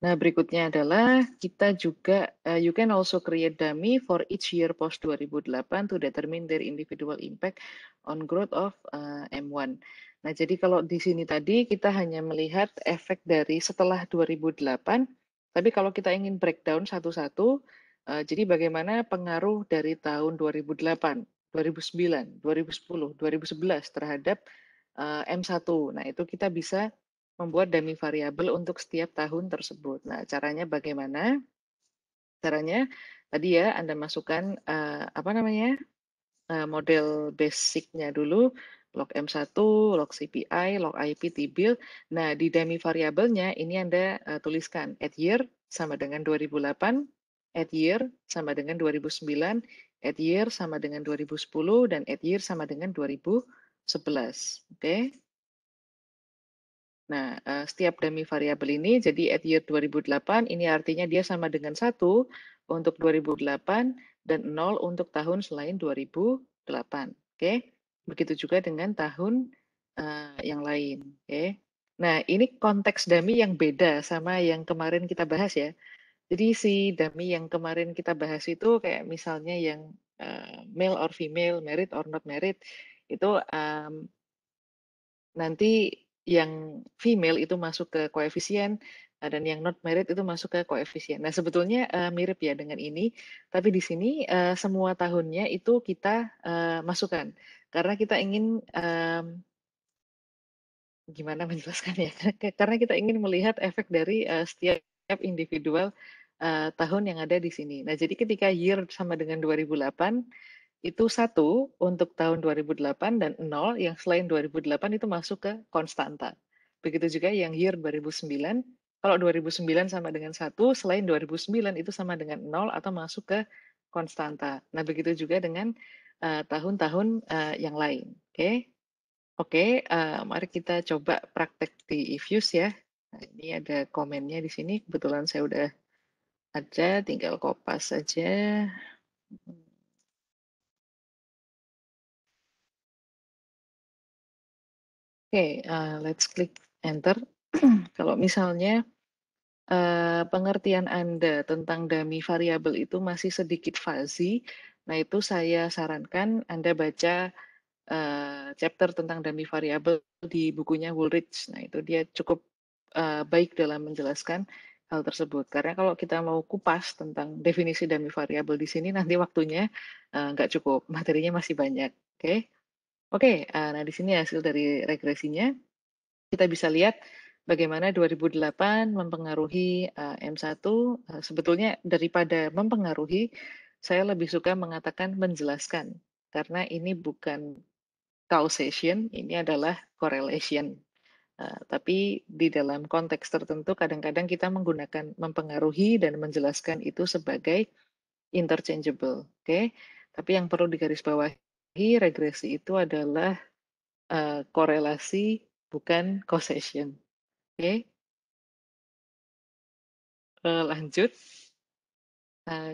Nah, berikutnya adalah kita juga, you can also create dummy for each year post 2008 to determine their individual impact on growth of M1. Nah, jadi kalau di sini tadi kita hanya melihat efek dari setelah 2008, tapi kalau kita ingin breakdown satu-satu, jadi bagaimana pengaruh dari tahun 2008, 2009, 2010, 2011 terhadap M1. Nah, itu kita bisa membuat dummy variabel untuk setiap tahun tersebut. Nah, caranya bagaimana? Caranya tadi ya Anda masukkan apa namanya? Model basicnya dulu, log M1, log CPI, log IP, T-bill. Nah, di dummy variabelnya ini Anda tuliskan at year sama dengan 2008, at year sama dengan 2009, at year sama dengan 2010, dan at year sama dengan 2011. Oke? Nah, setiap dummy variabel ini, jadi at year 2008, ini artinya dia sama dengan 1 untuk 2008 dan 0 untuk tahun selain 2008. Oke, begitu juga dengan tahun yang lain. Oke, nah ini konteks dummy yang beda sama yang kemarin kita bahas ya. Jadi si dummy yang kemarin kita bahas itu kayak misalnya yang male or female, married or not married, itu nanti yang female itu masuk ke koefisien dan yang not married itu masuk ke koefisien. Nah, sebetulnya mirip ya dengan ini, tapi di sini semua tahunnya itu kita masukkan karena kita ingin gimana menjelaskannya? Karena kita ingin melihat efek dari setiap individual tahun yang ada di sini. Nah, jadi ketika year sama dengan 2008, itu satu untuk tahun 2008 dan nol yang selain 2008 itu masuk ke konstanta. Begitu juga yang year 2009, kalau 2009 sama dengan satu, selain 2009 itu sama dengan nol atau masuk ke konstanta. Nah, begitu juga dengan tahun-tahun yang lain. Oke? Oke, mari kita coba praktek di eFuse ya. Nah, ini ada komennya di sini. Kebetulan saya udah ada, tinggal kopas saja. Oke, let's click enter. Kalau misalnya pengertian Anda tentang dummy variabel itu masih sedikit fuzzy, nah itu saya sarankan Anda baca chapter tentang dummy variabel di bukunya Woolrich. Nah, itu dia cukup baik dalam menjelaskan hal tersebut. Karena kalau kita mau kupas tentang definisi dummy variabel di sini, nanti waktunya nggak cukup, materinya masih banyak. Oke, Oke. Nah di sini hasil dari regresinya. Kita bisa lihat bagaimana 2008 mempengaruhi M1. Sebetulnya daripada mempengaruhi, saya lebih suka mengatakan menjelaskan. Karena ini bukan causation, ini adalah correlation. Tapi di dalam konteks tertentu kadang-kadang kita menggunakan mempengaruhi dan menjelaskan itu sebagai interchangeable. Oke, Tapi yang perlu digarisbawahi regresi itu adalah korelasi bukan causation. Oke, lanjut.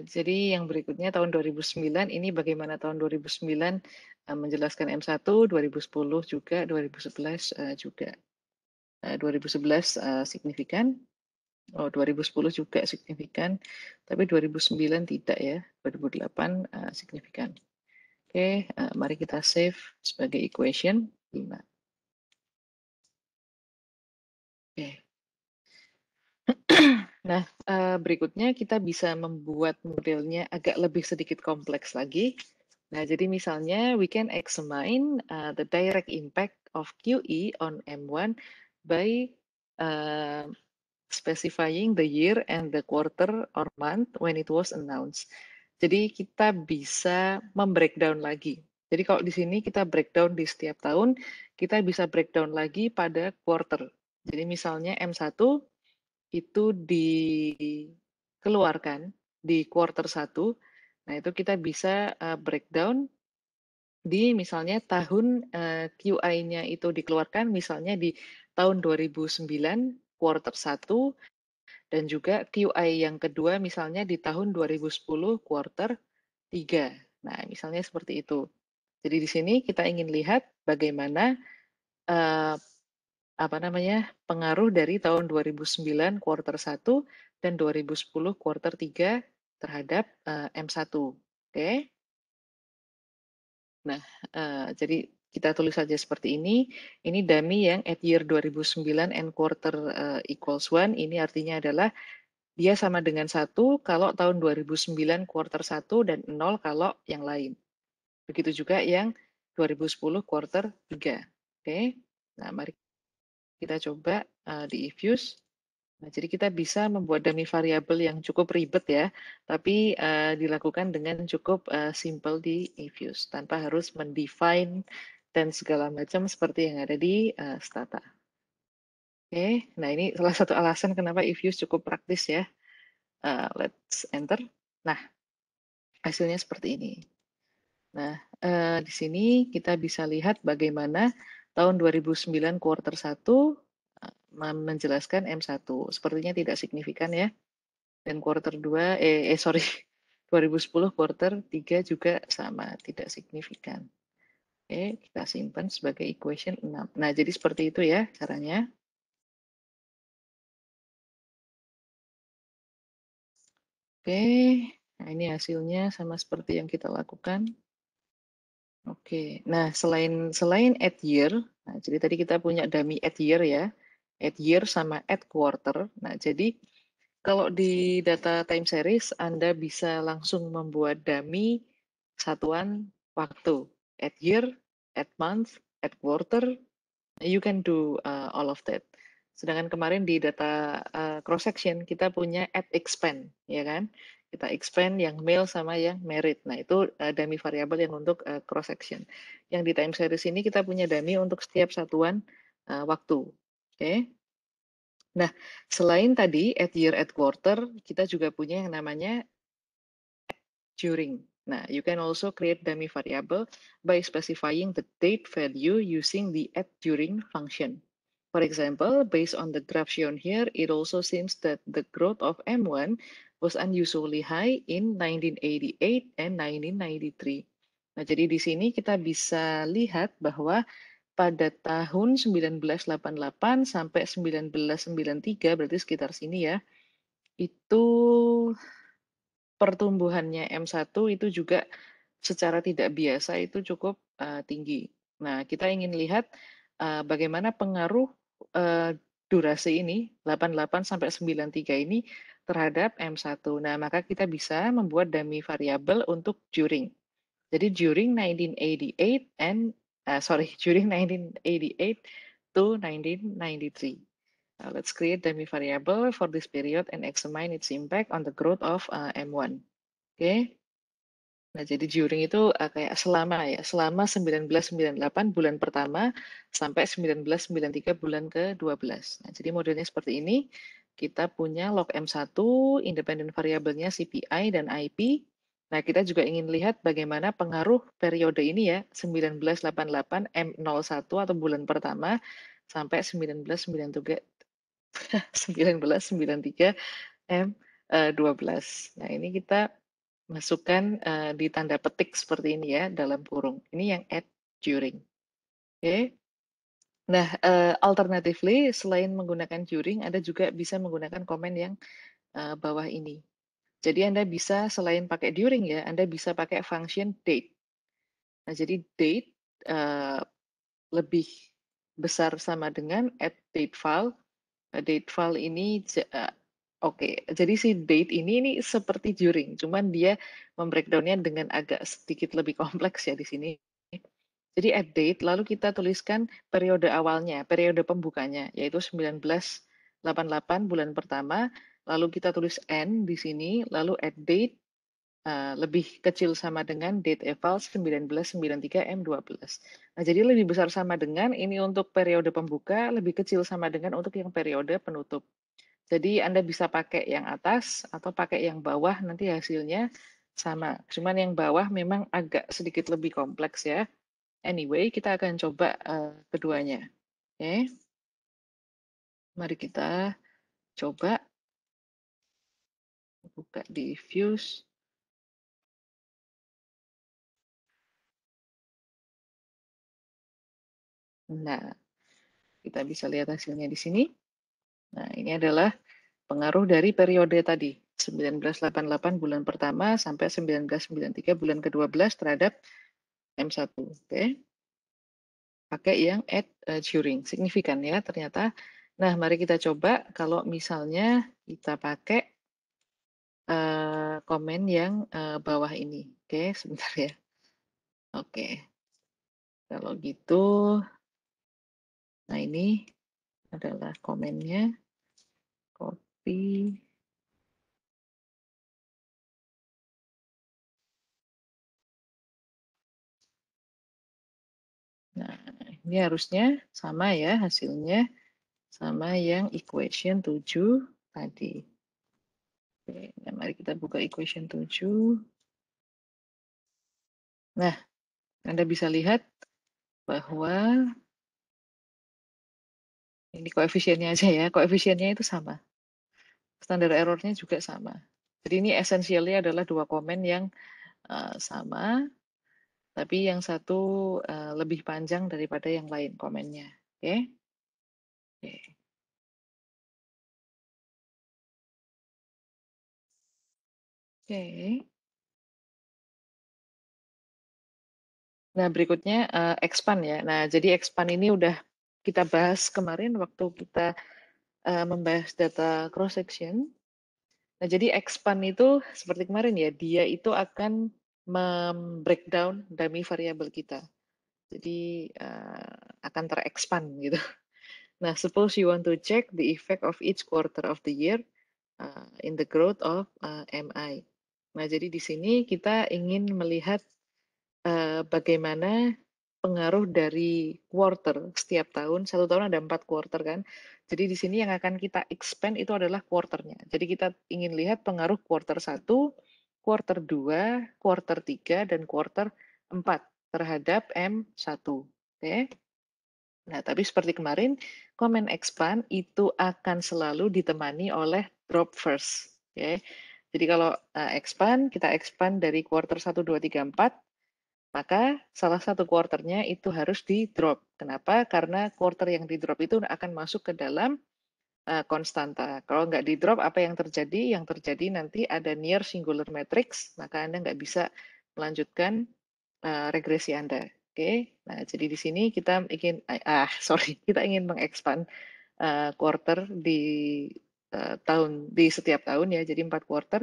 Jadi yang berikutnya tahun 2009 ini bagaimana tahun 2009 menjelaskan M1, 2010 juga, 2011 juga. 2011 signifikan, 2010 juga signifikan, tapi 2009 tidak ya, 2008 signifikan. Oke, mari kita save sebagai equation 5. Oke. Nah, berikutnya kita bisa membuat modelnya agak lebih sedikit kompleks lagi. Nah, jadi misalnya we can examine the direct impact of QE on M1 by uh, specifying the year and the quarter or month when it was announced. Jadi kita bisa membreakdown lagi. Jadi kalau di sini kita breakdown di setiap tahun, kita bisa breakdown lagi pada quarter. Jadi misalnya M1 itu dikeluarkan di quarter 1. Nah, itu kita bisa breakdown di misalnya tahun QI-nya itu dikeluarkan misalnya di tahun 2009 quarter 1 dan juga QI yang kedua misalnya di tahun 2010 quarter 3. Nah, misalnya seperti itu. Jadi di sini kita ingin lihat bagaimana uh, apa namanya pengaruh dari tahun 2009 quarter 1 dan 2010 quarter 3 terhadap M1. Oke. Nah, jadi kita tulis saja seperti ini. Ini dummy yang at year 2009 and quarter equals 1. Ini artinya adalah dia sama dengan 1 kalau tahun 2009 quarter 1 dan 0 kalau yang lain. Begitu juga yang 2010 quarter 3. Oke. Nah, mari kita coba di eFuse. Nah, jadi kita bisa membuat dummy variabel yang cukup ribet ya, tapi dilakukan dengan cukup simple di eFuse tanpa harus mendefine dan segala macam seperti yang ada di Stata. Oke, nah ini salah satu alasan kenapa eFuse cukup praktis ya. Let's enter. Nah, hasilnya seperti ini. Nah, di sini kita bisa lihat bagaimana tahun 2009 quarter 1 menjelaskan M1. Sepertinya tidak signifikan ya. Dan quarter 2, sorry, 2010 quarter 3 juga sama, tidak signifikan. Oke, kita simpan sebagai equation 6. Nah, jadi seperti itu ya caranya. Oke, nah ini hasilnya sama seperti yang kita lakukan. Oke, nah selain add year, nah jadi tadi kita punya dummy add year ya, add year sama add quarter. Nah jadi kalau di data time series Anda bisa langsung membuat dummy satuan waktu, add year, add month, add quarter, you can do all of that. Sedangkan kemarin di data cross section kita punya add expand, ya kan? Kita expand yang male sama yang married. Nah, itu dummy variable yang untuk cross section. Yang di time series ini kita punya dummy untuk setiap satuan waktu. Oke. Okay? Nah, selain tadi add year, add quarter, kita juga punya yang namanya during. Nah, you can also create dummy variable by specifying the date value using the add during function. For example, based on the graph shown here, it also seems that the growth of M1 was unusually high in 1988 and 1993. Nah, jadi di sini kita bisa lihat bahwa pada tahun 1988 sampai 1993, berarti sekitar sini ya, itu pertumbuhannya M1 itu juga secara tidak biasa itu cukup tinggi. Nah, kita ingin lihat bagaimana pengaruh durasi ini 88 sampai 93 ini terhadap M1. Nah, maka kita bisa membuat dummy variable untuk during. Jadi during 1988 during 1988 to 1993. Now, let's create dummy variable for this period and examine its impact on the growth of M1. Oke. Nah, jadi during itu kayak selama ya, selama 1998 bulan pertama sampai 1993 bulan ke-12. Nah, jadi modelnya seperti ini. Kita punya log M1, independent variabelnya CPI dan IP. Nah, kita juga ingin lihat bagaimana pengaruh periode ini ya, 1988 M01 atau bulan pertama sampai 1993 1993 M12. Nah, ini kita masukkan di tanda petik seperti ini ya, dalam kurung. Ini yang add during. Oke. Nah, alternatively, selain menggunakan during, Anda juga bisa menggunakan komen yang bawah ini. Jadi Anda bisa, selain pakai during ya, Anda bisa pakai function date. Nah, jadi date lebih besar sama dengan add date file. Date file ini oke, jadi si date ini seperti during, cuman dia membreakdownnya dengan agak sedikit lebih kompleks ya di sini. Jadi add date, lalu kita tuliskan periode awalnya, periode pembukanya, yaitu 1988 bulan pertama, lalu kita tulis N di sini, lalu add date lebih kecil sama dengan date eval 1993 M12. Nah, jadi lebih besar sama dengan ini untuk periode pembuka, lebih kecil sama dengan untuk yang periode penutup. Jadi Anda bisa pakai yang atas atau pakai yang bawah, nanti hasilnya sama. Cuman yang bawah memang agak sedikit lebih kompleks ya. Anyway, kita akan coba keduanya. Oke, mari kita coba buka di Views. Nah, kita bisa lihat hasilnya di sini. Nah, ini adalah pengaruh dari periode tadi, 1988 bulan pertama sampai 1993 bulan ke-12 terhadap M1. Oke. Pakai yang add during, signifikan ya ternyata. Nah, mari kita coba kalau misalnya kita pakai komen yang bawah ini. Oke, sebentar ya. Oke, kalau gitu, nah ini adalah komennya. Copy. Nah, ini harusnya sama ya hasilnya, sama yang equation 7 tadi. Oke, nah mari kita buka equation 7. Nah, Anda bisa lihat bahwa ini koefisiennya aja ya, koefisiennya itu sama. Standar errornya juga sama. Jadi ini essentially adalah dua komen yang sama, tapi yang satu lebih panjang daripada yang lain komennya. Oke? Oke. Oke. Nah, berikutnya expand ya. Nah, jadi expand ini udah kita bahas kemarin waktu kita membahas data cross section. Nah, jadi expand itu seperti kemarin ya, dia itu akan breakdown dummy variabel kita. Jadi akan terexpand gitu. Nah, suppose you want to check the effect of each quarter of the year in the growth of MI. Nah, jadi di sini kita ingin melihat bagaimana pengaruh dari quarter setiap tahun. Satu tahun ada 4 quarter kan. Jadi di sini yang akan kita expand itu adalah quarternya. Jadi kita ingin lihat pengaruh quarter 1, quarter 2, quarter 3, dan quarter 4 terhadap M1. Oke. Nah, tapi seperti kemarin, comment expand itu akan selalu ditemani oleh drop first. Oke. Jadi kalau expand, kita expand dari quarter 1, 2, 3, 4, maka salah satu quarternya itu harus di drop. Kenapa? Karena quarter yang di drop itu akan masuk ke dalam konstanta. Kalau nggak di drop, apa yang terjadi? Yang terjadi nanti ada near singular matrix, maka Anda nggak bisa melanjutkan regresi Anda. Oke, nah jadi di sini kita ingin, sorry, kita ingin mengekspand quarter di setiap tahun ya, jadi 4 quarter.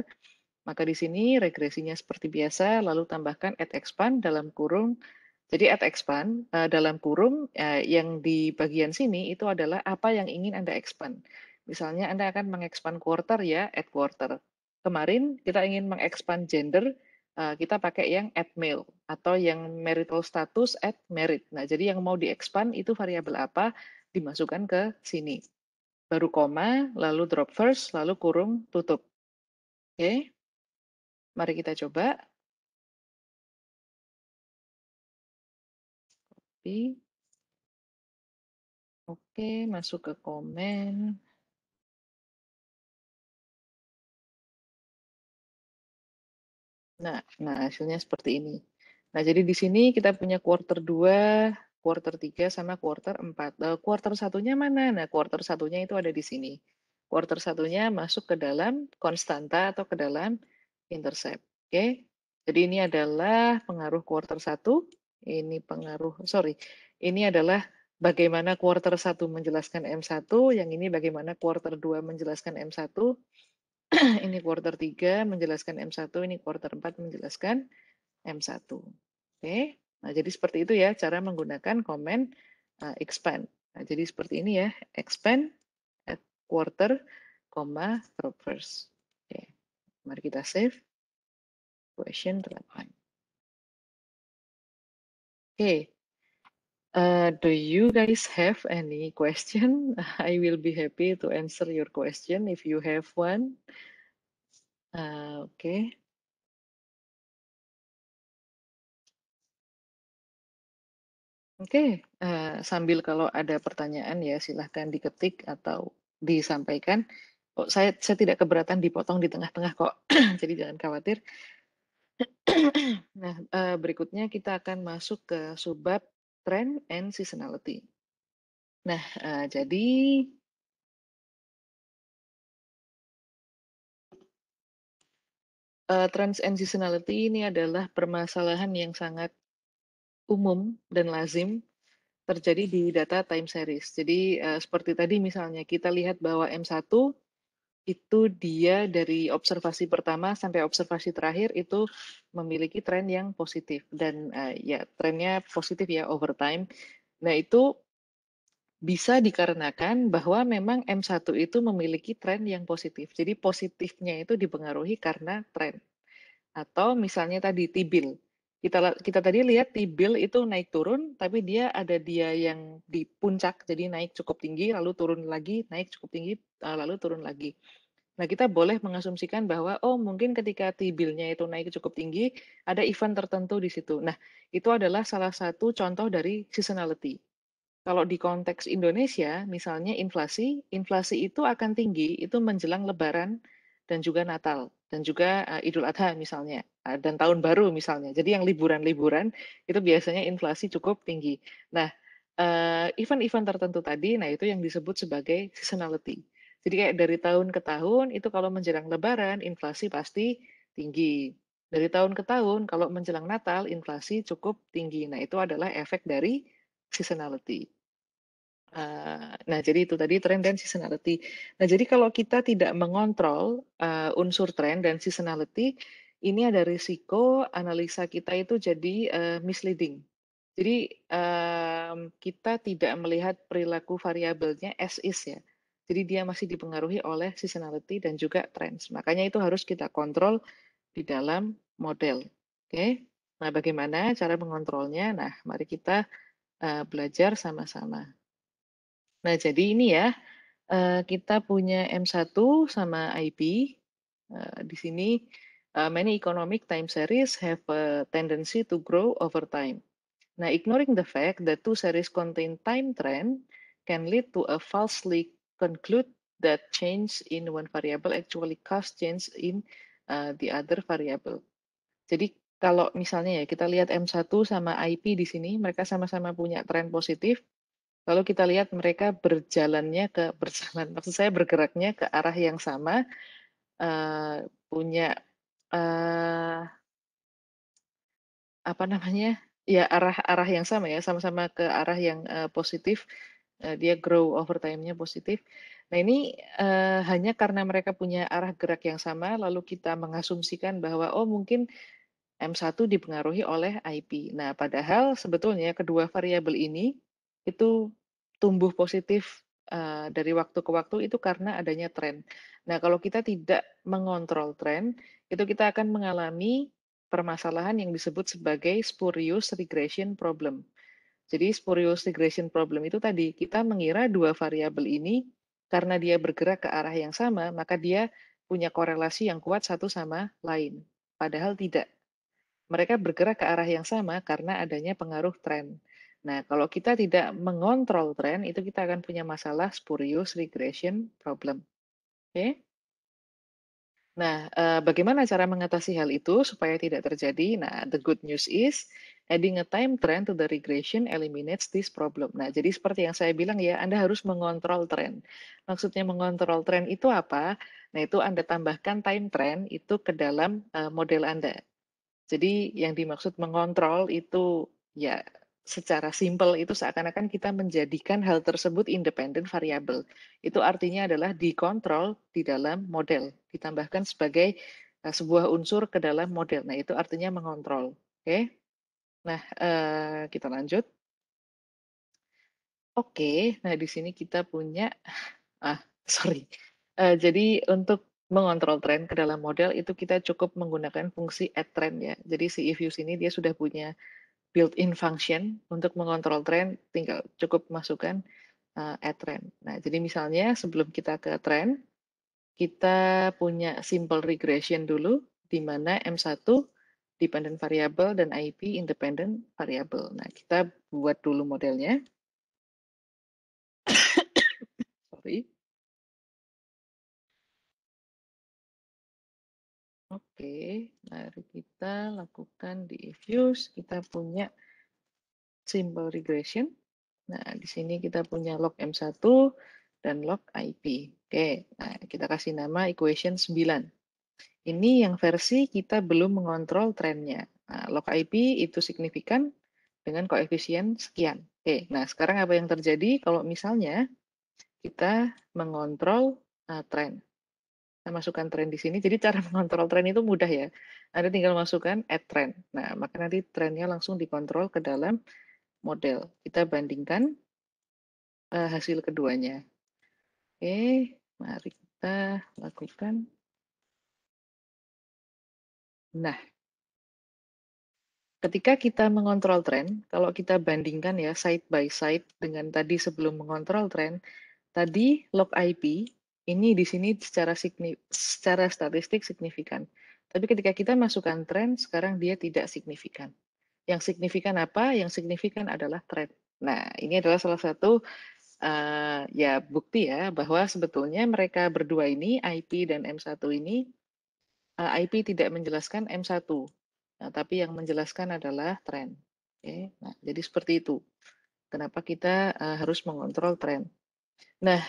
Maka di sini regresinya seperti biasa, lalu tambahkan add expand dalam kurung. Jadi add expand dalam kurung yang di bagian sini itu adalah apa yang ingin Anda expand. Misalnya Anda akan mengexpand quarter ya, add quarter. Kemarin kita ingin mengexpand gender, kita pakai yang add male atau yang marital status add merit. Nah, jadi yang mau di-expand itu variabel apa dimasukkan ke sini. Baru koma, lalu drop first, lalu kurung tutup. Oke. Mari kita coba. Oke, masuk ke komen. Nah, hasilnya seperti ini. Nah, jadi di sini kita punya quarter 2, quarter 3, sama quarter 4. Quarter satunya mana? Nah, quarter satunya itu ada di sini. Quarter satunya masuk ke dalam konstanta atau ke dalam intercept. Oke, jadi ini adalah pengaruh quarter 1. Ini pengaruh, sorry, ini adalah bagaimana quarter 1 menjelaskan M1, yang ini bagaimana quarter 2 menjelaskan M1, ini quarter 3 menjelaskan M1, ini quarter 4 menjelaskan M1. Oke, nah jadi seperti itu ya cara menggunakan comment expand. Nah, jadi seperti ini ya, expand, add quarter, drop first. Oke, mari kita save. Question 8. Oke, do you guys have any question? I will be happy to answer your question if you have one. Oke. Oke, sambil kalau ada pertanyaan ya silahkan diketik atau disampaikan. Oh, saya tidak keberatan dipotong di tengah-tengah kok, jadi jangan khawatir. Nah, berikutnya kita akan masuk ke subbab trend and seasonality. Nah, jadi trends and seasonality ini adalah permasalahan yang sangat umum dan lazim terjadi di data time series. Jadi seperti tadi misalnya kita lihat bahwa M1 itu dia dari observasi pertama sampai observasi terakhir itu memiliki tren yang positif dan ya trennya positif ya over time. Nah, itu bisa dikarenakan bahwa memang M1 itu memiliki tren yang positif. Jadi positifnya itu dipengaruhi karena tren. Atau misalnya tadi T-bill. Kita tadi lihat T-bill itu naik turun, tapi dia yang di puncak, jadi naik cukup tinggi, lalu turun lagi, naik cukup tinggi, lalu turun lagi. Nah, kita boleh mengasumsikan bahwa, oh mungkin ketika T-bill-nya itu naik cukup tinggi, ada event tertentu di situ. Nah, itu adalah salah satu contoh dari seasonality. Kalau di konteks Indonesia, misalnya inflasi itu akan tinggi, itu menjelang Lebaran dan juga Natal, dan juga Idul Adha misalnya, dan Tahun Baru misalnya. Jadi yang liburan-liburan, itu biasanya inflasi cukup tinggi. Nah, event-event tertentu tadi, nah itu yang disebut sebagai seasonality. Jadi kayak dari tahun ke tahun, itu kalau menjelang Lebaran, inflasi pasti tinggi. Dari tahun ke tahun, kalau menjelang Natal, inflasi cukup tinggi. Nah, itu adalah efek dari seasonality. Nah, jadi itu tadi tren dan seasonality. Nah, jadi kalau kita tidak mengontrol unsur tren dan seasonality, ini ada risiko analisa kita itu jadi misleading. Jadi kita tidak melihat perilaku variabelnya as is ya. Jadi dia masih dipengaruhi oleh seasonality dan juga trends. Makanya itu harus kita kontrol di dalam model. Oke. Nah, bagaimana cara mengontrolnya? Nah, mari kita belajar sama-sama. Nah, jadi ini ya, kita punya M1 sama IP. Di sini, many economic time series have a tendency to grow over time. Now, ignoring the fact that two series contain time trend can lead to a falsely conclude that change in one variable actually cause change in the other variable. Jadi kalau misalnya ya kita lihat M1 sama IP di sini, mereka sama-sama punya tren positif. Lalu kita lihat mereka maksud saya bergeraknya ke arah yang sama, punya eh, apa namanya, ya arah yang sama ya, sama-sama ke arah yang positif, dia grow over time-nya positif. Nah ini hanya karena mereka punya arah gerak yang sama, lalu kita mengasumsikan bahwa oh mungkin M1 dipengaruhi oleh IP. Nah, padahal sebetulnya kedua variabel ini itu tumbuh positif dari waktu ke waktu itu karena adanya tren. Nah, kalau kita tidak mengontrol tren, itu kita akan mengalami permasalahan yang disebut sebagai spurious regression problem. Jadi spurious regression problem itu tadi kita mengira dua variabel ini karena dia bergerak ke arah yang sama, maka dia punya korelasi yang kuat satu sama lain. Padahal tidak. Mereka bergerak ke arah yang sama karena adanya pengaruh tren. Nah, kalau kita tidak mengontrol tren, itu kita akan punya masalah spurious regression problem. Oke? Okay? Nah, bagaimana cara mengatasi hal itu supaya tidak terjadi? Nah, the good news is adding a time trend to the regression eliminates this problem. Nah, jadi seperti yang saya bilang ya, Anda harus mengontrol tren. Maksudnya mengontrol tren itu apa? Nah, itu Anda tambahkan time trend itu ke dalam model Anda. Jadi yang dimaksud mengontrol itu ya secara simpel itu seakan-akan kita menjadikan hal tersebut independen variabel. Itu artinya adalah dikontrol di dalam model, ditambahkan sebagai sebuah unsur ke dalam model. Nah, itu artinya mengontrol. Oke. Nah, kita lanjut. Oke, nah di sini kita punya sorry. Jadi untuk mengontrol tren ke dalam model itu kita cukup menggunakan fungsi add trend ya. Jadi si Ifuse ini dia sudah punya built-in function untuk mengontrol tren, tinggal cukup masukkan add trend. Nah, jadi misalnya sebelum kita ke trend, kita punya simple regression dulu, di mana M1 dependent variable dan IP independent variable. Nah, kita buat dulu modelnya. Sorry. Oke, mari kita lakukan di Ifuse. Kita punya simple regression. Nah, di sini kita punya log M1 dan log IP. Oke, nah kita kasih nama equation 9. Ini yang versi kita belum mengontrol trennya. Nah, log IP itu signifikan dengan koefisien sekian. Oke, nah sekarang apa yang terjadi kalau misalnya kita mengontrol tren? Kita masukkan tren di sini. Jadi cara mengontrol tren itu mudah ya. Anda tinggal masukkan add trend. Nah, maka nanti trennya langsung dikontrol ke dalam model. Kita bandingkan hasil keduanya. Oke, mari kita lakukan. Nah, ketika kita mengontrol tren, kalau kita bandingkan ya side by side dengan tadi sebelum mengontrol tren, tadi log IP ini di sini secara statistik signifikan. Tapi ketika kita masukkan tren, sekarang dia tidak signifikan. Yang signifikan apa? Yang signifikan adalah tren. Nah, ini adalah salah satu ya bukti ya bahwa sebetulnya mereka berdua ini IP dan M1 ini IP tidak menjelaskan M1. Nah, tapi yang menjelaskan adalah tren. Oke, nah jadi seperti itu. Kenapa kita harus mengontrol tren? Nah,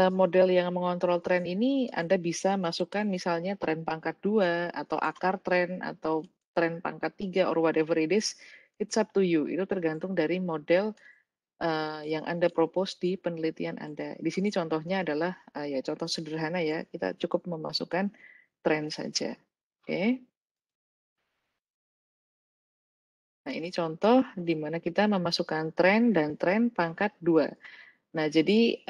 model yang mengontrol tren ini Anda bisa masukkan misalnya tren pangkat 2 atau akar tren atau tren pangkat 3 or whatever it is, it's up to you. Itu tergantung dari model yang Anda propose di penelitian Anda. Di sini contohnya adalah ya contoh sederhana ya, kita cukup memasukkan tren saja. Oke. Nah, ini contoh di mana kita memasukkan tren dan tren pangkat 2. Nah, jadi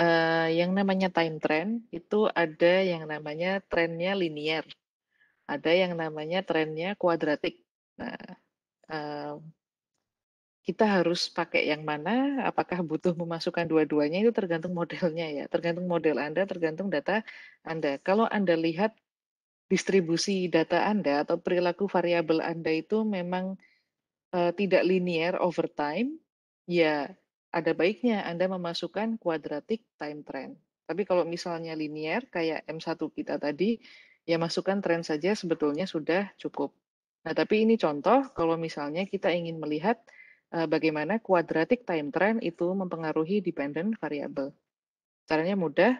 yang namanya time trend itu ada yang namanya trennya linier, ada yang namanya trennya kuadratik. Nah, eh, kita harus pakai yang mana, apakah butuh memasukkan dua-duanya itu tergantung modelnya ya, tergantung model Anda, tergantung data Anda. Kalau Anda lihat distribusi data Anda atau perilaku variabel Anda itu memang tidak linear over time, ya ada baiknya Anda memasukkan quadratic time trend. Tapi kalau misalnya linear kayak M1 kita tadi, ya masukkan tren saja sebetulnya sudah cukup. Nah, tapi ini contoh kalau misalnya kita ingin melihat bagaimana quadratic time trend itu mempengaruhi dependent variable. Caranya mudah,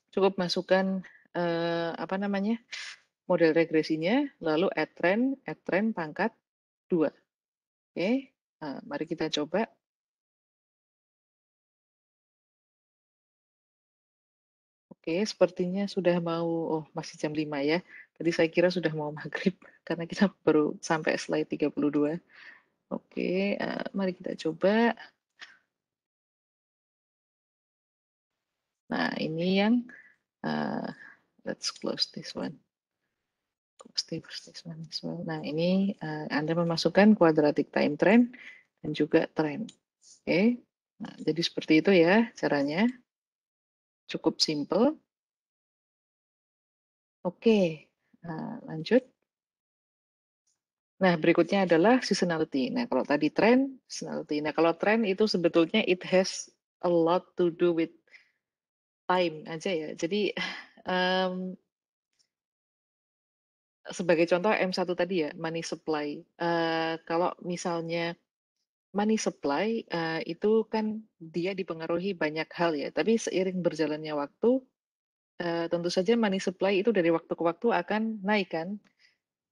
cukup masukkan apa namanya model regresinya, lalu add trend pangkat 2. Oke, mari kita coba. Oke, sepertinya sudah mau, oh masih jam 5 ya. Tadi saya kira sudah mau maghrib, karena kita baru sampai slide 32. Oke, mari kita coba. Nah, ini yang, let's close this one. Close this one as well. Nah, ini Anda memasukkan quadratic time trend dan juga trend. Oke, nah, jadi seperti itu ya caranya. Cukup simple. Oke, lanjut. Nah, berikutnya adalah seasonality. Nah, kalau tadi trend, seasonality. Nah, kalau trend itu sebetulnya it has a lot to do with time aja ya. Jadi, um, sebagai contoh M1 tadi ya, money supply. Kalau misalnya money supply itu kan dia dipengaruhi banyak hal ya. Tapi seiring berjalannya waktu, tentu saja money supply itu dari waktu ke waktu akan naik kan.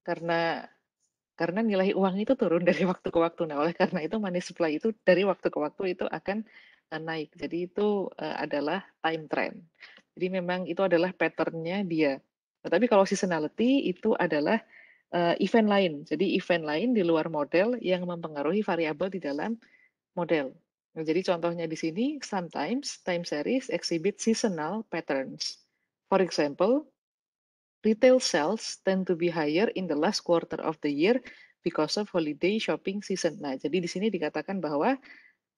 Karena nilai uang itu turun dari waktu ke waktu. Nah, oleh karena itu money supply itu dari waktu ke waktu itu akan naik. Jadi itu adalah time trend. Jadi memang itu adalah pattern-nya dia. Tapi kalau seasonality itu adalah event lain. Jadi event lain di luar model yang mempengaruhi variabel di dalam model. Nah, jadi contohnya di sini, sometimes time series exhibit seasonal patterns. For example, retail sales tend to be higher in the last quarter of the year because of holiday shopping season. Nah, jadi di sini dikatakan bahwa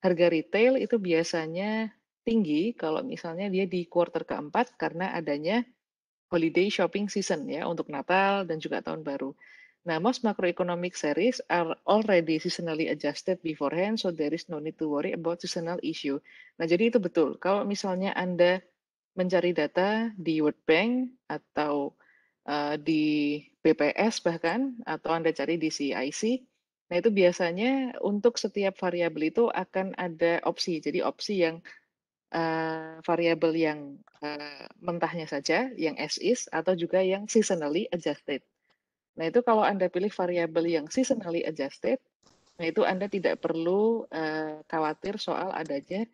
harga retail itu biasanya tinggi kalau misalnya dia di quarter keempat karena adanya holiday shopping season ya untuk Natal dan juga Tahun Baru. Nah, most macroeconomic series are already seasonally adjusted beforehand, so there is no need to worry about seasonal issue. Nah, jadi itu betul. Kalau misalnya Anda mencari data di World Bank atau di BPS bahkan, atau Anda cari di CIC, nah itu biasanya untuk setiap variabel itu akan ada opsi. Jadi opsi yang variabel yang mentahnya saja, yang as is, atau juga yang seasonally adjusted. Nah, itu kalau Anda pilih variabel yang seasonally adjusted, nah itu Anda tidak perlu khawatir soal adanya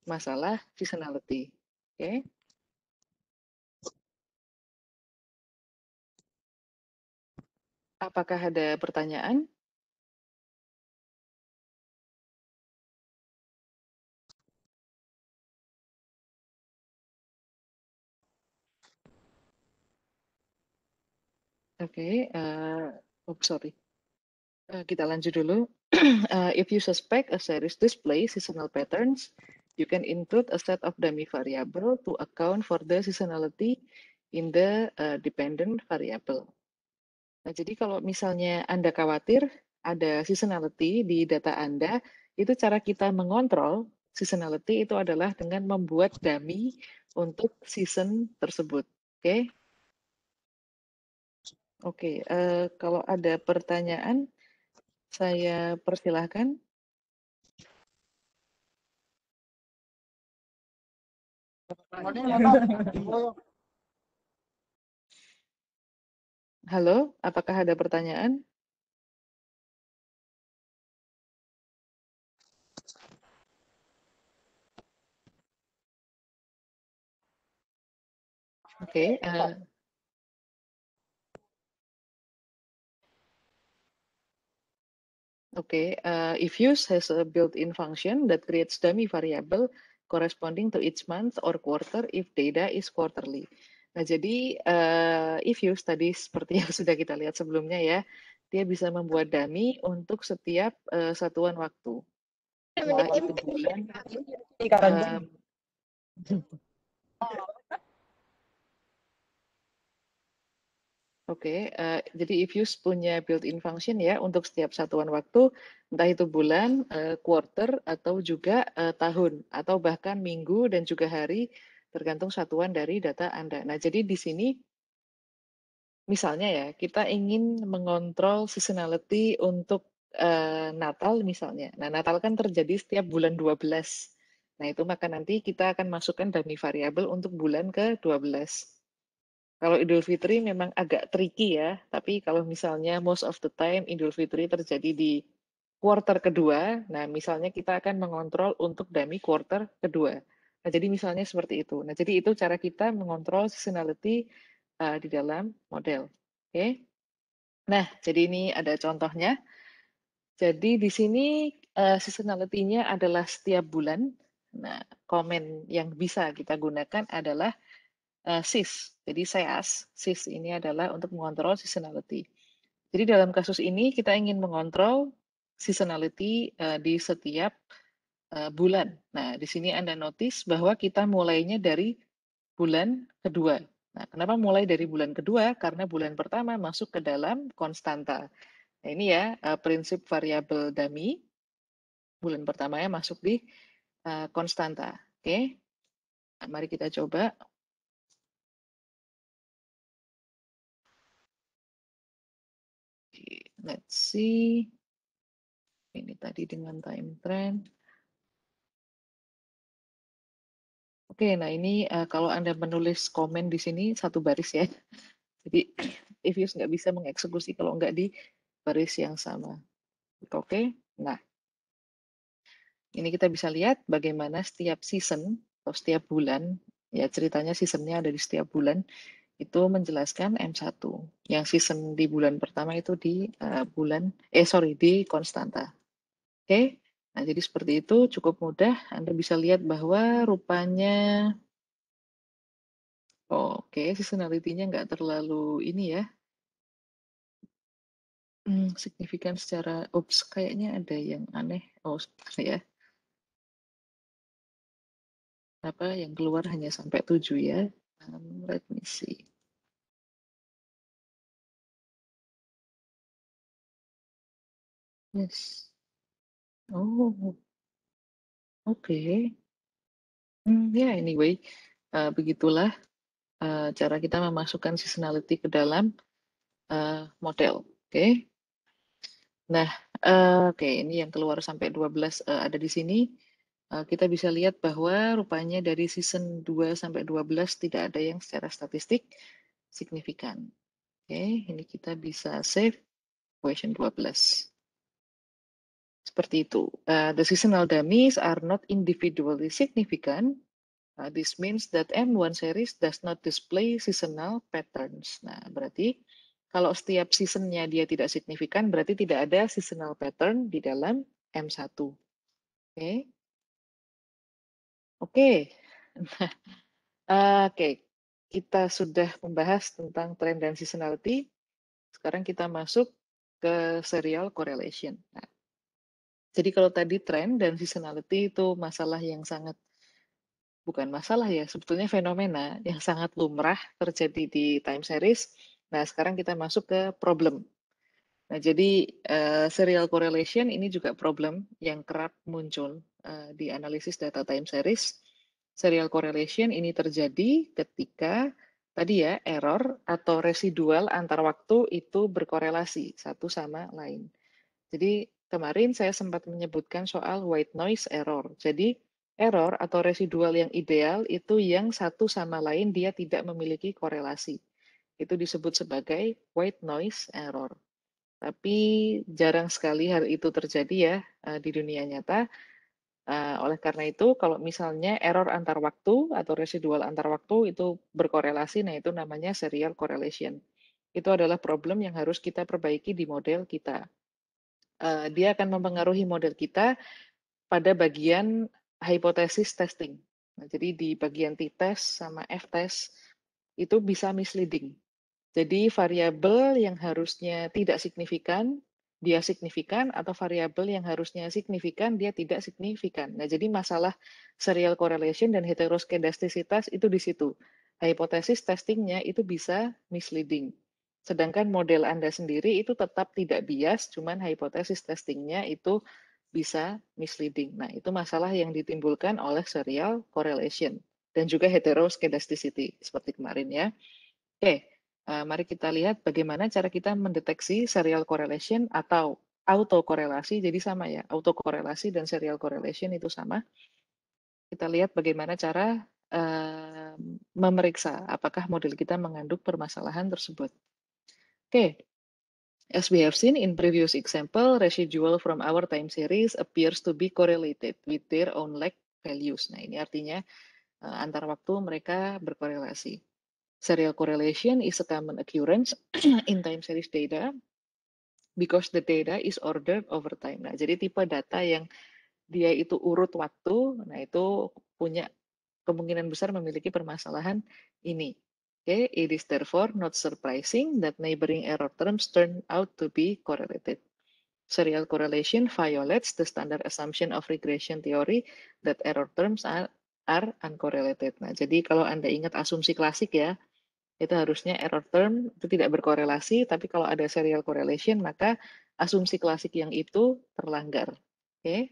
masalah seasonality. Oke, okay? Apakah ada pertanyaan? Oke, okay, oh, sorry. Kita lanjut dulu. If you suspect a series display seasonal patterns, you can include a set of dummy variable to account for the seasonality in the dependent variable. Nah, jadi kalau misalnya Anda khawatir ada seasonality di data Anda, itu cara kita mengontrol seasonality itu adalah dengan membuat dummy untuk season tersebut. Oke, okay? Oke. Okay. Kalau ada pertanyaan, saya persilahkan. Halo, apakah ada pertanyaan? Oke, if use has a built-in function that creates dummy variable corresponding to each month or quarter if data is quarterly. Nah, jadi if use tadi seperti yang sudah kita lihat sebelumnya ya, dia bisa membuat dummy untuk setiap satuan waktu. Entah itu bulan, jadi if use punya built-in function ya untuk setiap satuan waktu, entah itu bulan, quarter, atau juga tahun, atau bahkan minggu dan juga hari, tergantung satuan dari data Anda. Nah, jadi di sini misalnya ya, kita ingin mengontrol seasonality untuk Natal misalnya. Nah, Natal kan terjadi setiap bulan 12. Nah, itu maka nanti kita akan masukkan dummy variable untuk bulan ke-12. Kalau Idul Fitri memang agak tricky ya, tapi kalau misalnya most of the time Idul Fitri terjadi di quarter kedua, nah misalnya kita akan mengontrol untuk dummy quarter kedua. Nah, jadi misalnya seperti itu. Nah, jadi itu cara kita mengontrol seasonality di dalam model. Oke. Nah, jadi ini ada contohnya. Jadi di sini seasonality-nya adalah setiap bulan. Nah, komen yang bisa kita gunakan adalah SIS. Jadi SEAS, SIS ini adalah untuk mengontrol seasonality. Jadi dalam kasus ini kita ingin mengontrol seasonality di setiap bulan. Nah, di sini Anda notice bahwa kita mulainya dari bulan kedua. Nah, kenapa mulai dari bulan kedua? Karena bulan pertama masuk ke dalam konstanta. Nah, ini ya prinsip variabel dummy. Bulan pertamanya masuk di konstanta. Oke, nah, mari kita coba. Let's see. Ini tadi dengan time trend. Oke, nah ini kalau Anda menulis komen di sini satu baris ya. Jadi if use nggak bisa mengeksekusi kalau nggak di baris yang sama. Oke, nah ini kita bisa lihat bagaimana setiap season atau setiap bulan, ya ceritanya seasonnya ada di setiap bulan, itu menjelaskan M1. Yang season di bulan pertama itu di di konstanta. Oke, nah jadi seperti itu cukup mudah. Anda bisa lihat bahwa rupanya, oke, seasonality-nya nggak terlalu ini ya, signifikan secara, kayaknya ada yang aneh. Oh, sebentar ya. Apa yang keluar hanya sampai 7 ya. Let me see. Yes. Oh, oke. Ya, anyway, begitulah cara kita memasukkan seasonality ke dalam model. Oke. Nah, oke, ini yang keluar sampai 12 ada di sini. Kita bisa lihat bahwa rupanya dari season 2 sampai 12 tidak ada yang secara statistik signifikan. Oke, ini kita bisa save equation 12. Seperti itu. The seasonal dummies are not individually significant. This means that M1 series does not display seasonal patterns. Nah, berarti kalau setiap seasonnya dia tidak signifikan, berarti tidak ada seasonal pattern di dalam M1. Oke. Oke. Oke. Kita sudah membahas tentang trend dan seasonality. Sekarang kita masuk ke serial correlation. Nah, jadi kalau tadi trend dan seasonality itu masalah yang sangat, bukan masalah ya, sebetulnya fenomena yang sangat lumrah terjadi di time series. Nah, sekarang kita masuk ke problem. Nah, jadi serial correlation ini juga problem yang kerap muncul di analisis data time series. Serial correlation ini terjadi ketika tadi ya error atau residual antar waktu itu berkorelasi satu sama lain. Jadi kemarin saya sempat menyebutkan soal white noise error. Jadi Error atau residual yang ideal itu yang satu sama lain dia tidak memiliki korelasi. Itu disebut sebagai white noise error. Tapi jarang sekali hal itu terjadi ya di dunia nyata. Oleh karena itu, kalau misalnya error antar waktu atau residual antar waktu itu berkorelasi, nah itu namanya serial correlation. Itu adalah problem yang harus kita perbaiki di model kita. Dia akan mempengaruhi model kita pada bagian hipotesis testing. Nah, jadi di bagian t-test sama f-test itu bisa misleading. Jadi variabel yang harusnya tidak signifikan, dia signifikan, atau variabel yang harusnya signifikan, dia tidak signifikan. Nah, jadi masalah serial correlation dan heteroskedastisitas itu di situ. Hipotesis testingnya itu bisa misleading. Sedangkan model Anda sendiri itu tetap tidak bias, cuman hipotesis testingnya itu bisa misleading. Nah, itu masalah yang ditimbulkan oleh serial correlation dan juga heteroskedasticity seperti kemarin ya. Oke, mari kita lihat bagaimana cara kita mendeteksi serial correlation atau autokorelasi. Jadi sama ya, autokorelasi dan serial correlation itu sama. Kita lihat bagaimana cara memeriksa apakah model kita mengandung permasalahan tersebut. Oke, as we have seen in previous example, residual from our time series appears to be correlated with their own lag values. Nah, ini artinya antar waktu mereka berkorelasi. Serial correlation is a common occurrence in time series data because the data is ordered over time. Nah, jadi tipe data yang dia itu urut waktu, nah itu punya kemungkinan besar memiliki permasalahan ini. Okay, it is therefore not surprising that neighboring error terms turn out to be correlated. Serial correlation violates the standard assumption of regression theory that error terms are uncorrelated. Nah, jadi kalau Anda ingat asumsi klasik ya, itu harusnya error term itu tidak berkorelasi, tapi kalau ada serial correlation, maka asumsi klasik yang itu terlanggar. Oke.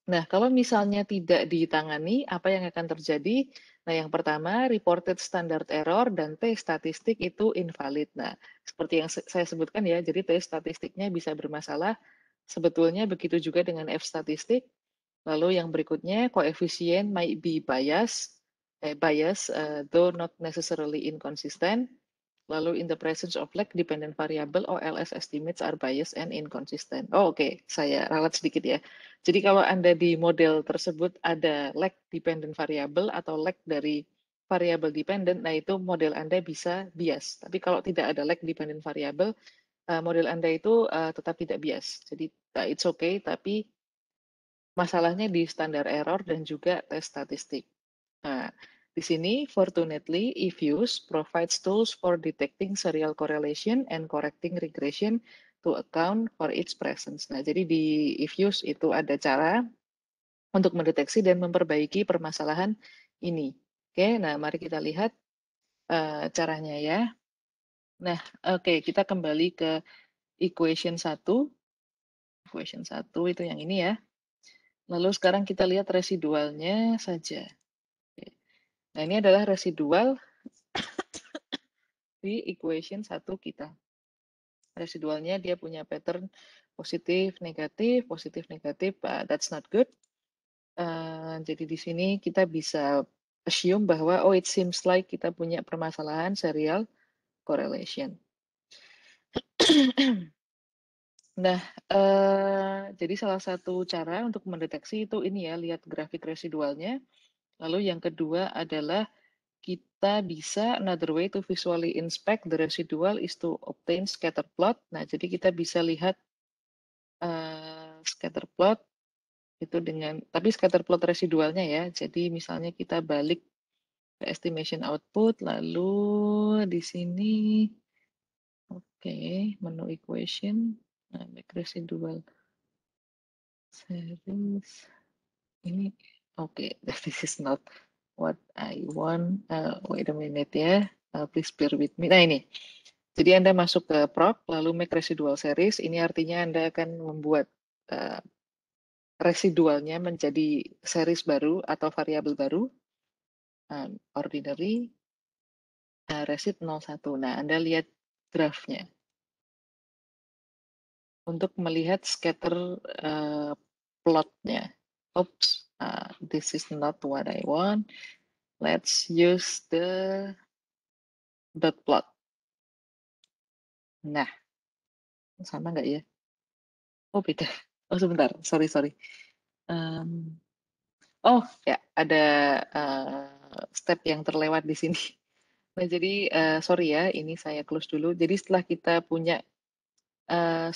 Nah, kalau misalnya tidak ditangani, apa yang akan terjadi? Nah, yang pertama, reported standard error dan T statistik itu invalid. Nah, seperti yang saya sebutkan ya, jadi T statistiknya bisa bermasalah. Sebetulnya begitu juga dengan F statistik. Lalu yang berikutnya, koefisien might be bias, though not necessarily inconsistent. Lalu in the presence of lag dependent variable, OLS estimates are biased and inconsistent. Oh, oke, saya ralat sedikit ya. Jadi kalau Anda di model tersebut ada lag dependent variable atau lag dari variable dependent, nah itu model Anda bisa bias. Tapi kalau tidak ada lag dependent variable, model Anda itu tetap tidak bias. Jadi it's okay, tapi masalahnya di standar error dan juga tes statistik. Nah, di sini, fortunately, eFuse provides tools for detecting serial correlation and correcting regression to account for its presence. Nah, jadi di eFuse itu ada cara untuk mendeteksi dan memperbaiki permasalahan ini. Oke, nah mari kita lihat caranya ya. Nah, oke, kita kembali ke equation 1. Equation 1 itu yang ini ya. Lalu sekarang kita lihat residualnya saja. Nah, ini adalah residual di equation 1 kita. Residualnya dia punya pattern positif, negatif, that's not good. Jadi di sini kita bisa assume bahwa, oh it seems like kita punya permasalahan serial correlation. Nah, jadi salah satu cara untuk mendeteksi itu ini ya, lihat grafik residualnya. Lalu yang kedua adalah kita bisa, another way to visually inspect the residual is to obtain scatter plot. Nah, jadi kita bisa lihat scatter plot itu dengan, tapi scatter plot residualnya ya. Jadi misalnya kita balik ke estimation output, lalu di sini, oke, menu equation, nah, make residual series, ini, oke, this is not what I want. Wait a minute ya, please bear with me. Nah ini, jadi Anda masuk ke proc, lalu make residual series, ini artinya Anda akan membuat residualnya menjadi series baru atau variabel baru, ordinary, resid 01. Nah, Anda lihat grafnya. Untuk melihat scatter plotnya. Oops, this is not what I want. Let's use the dot plot. Nah, sama nggak ya? Oh, beda. Oh, sebentar. Sorry. Oh, ya, ada step yang terlewat di sini. Nah, jadi sorry ya, ini saya close dulu. Jadi setelah kita punya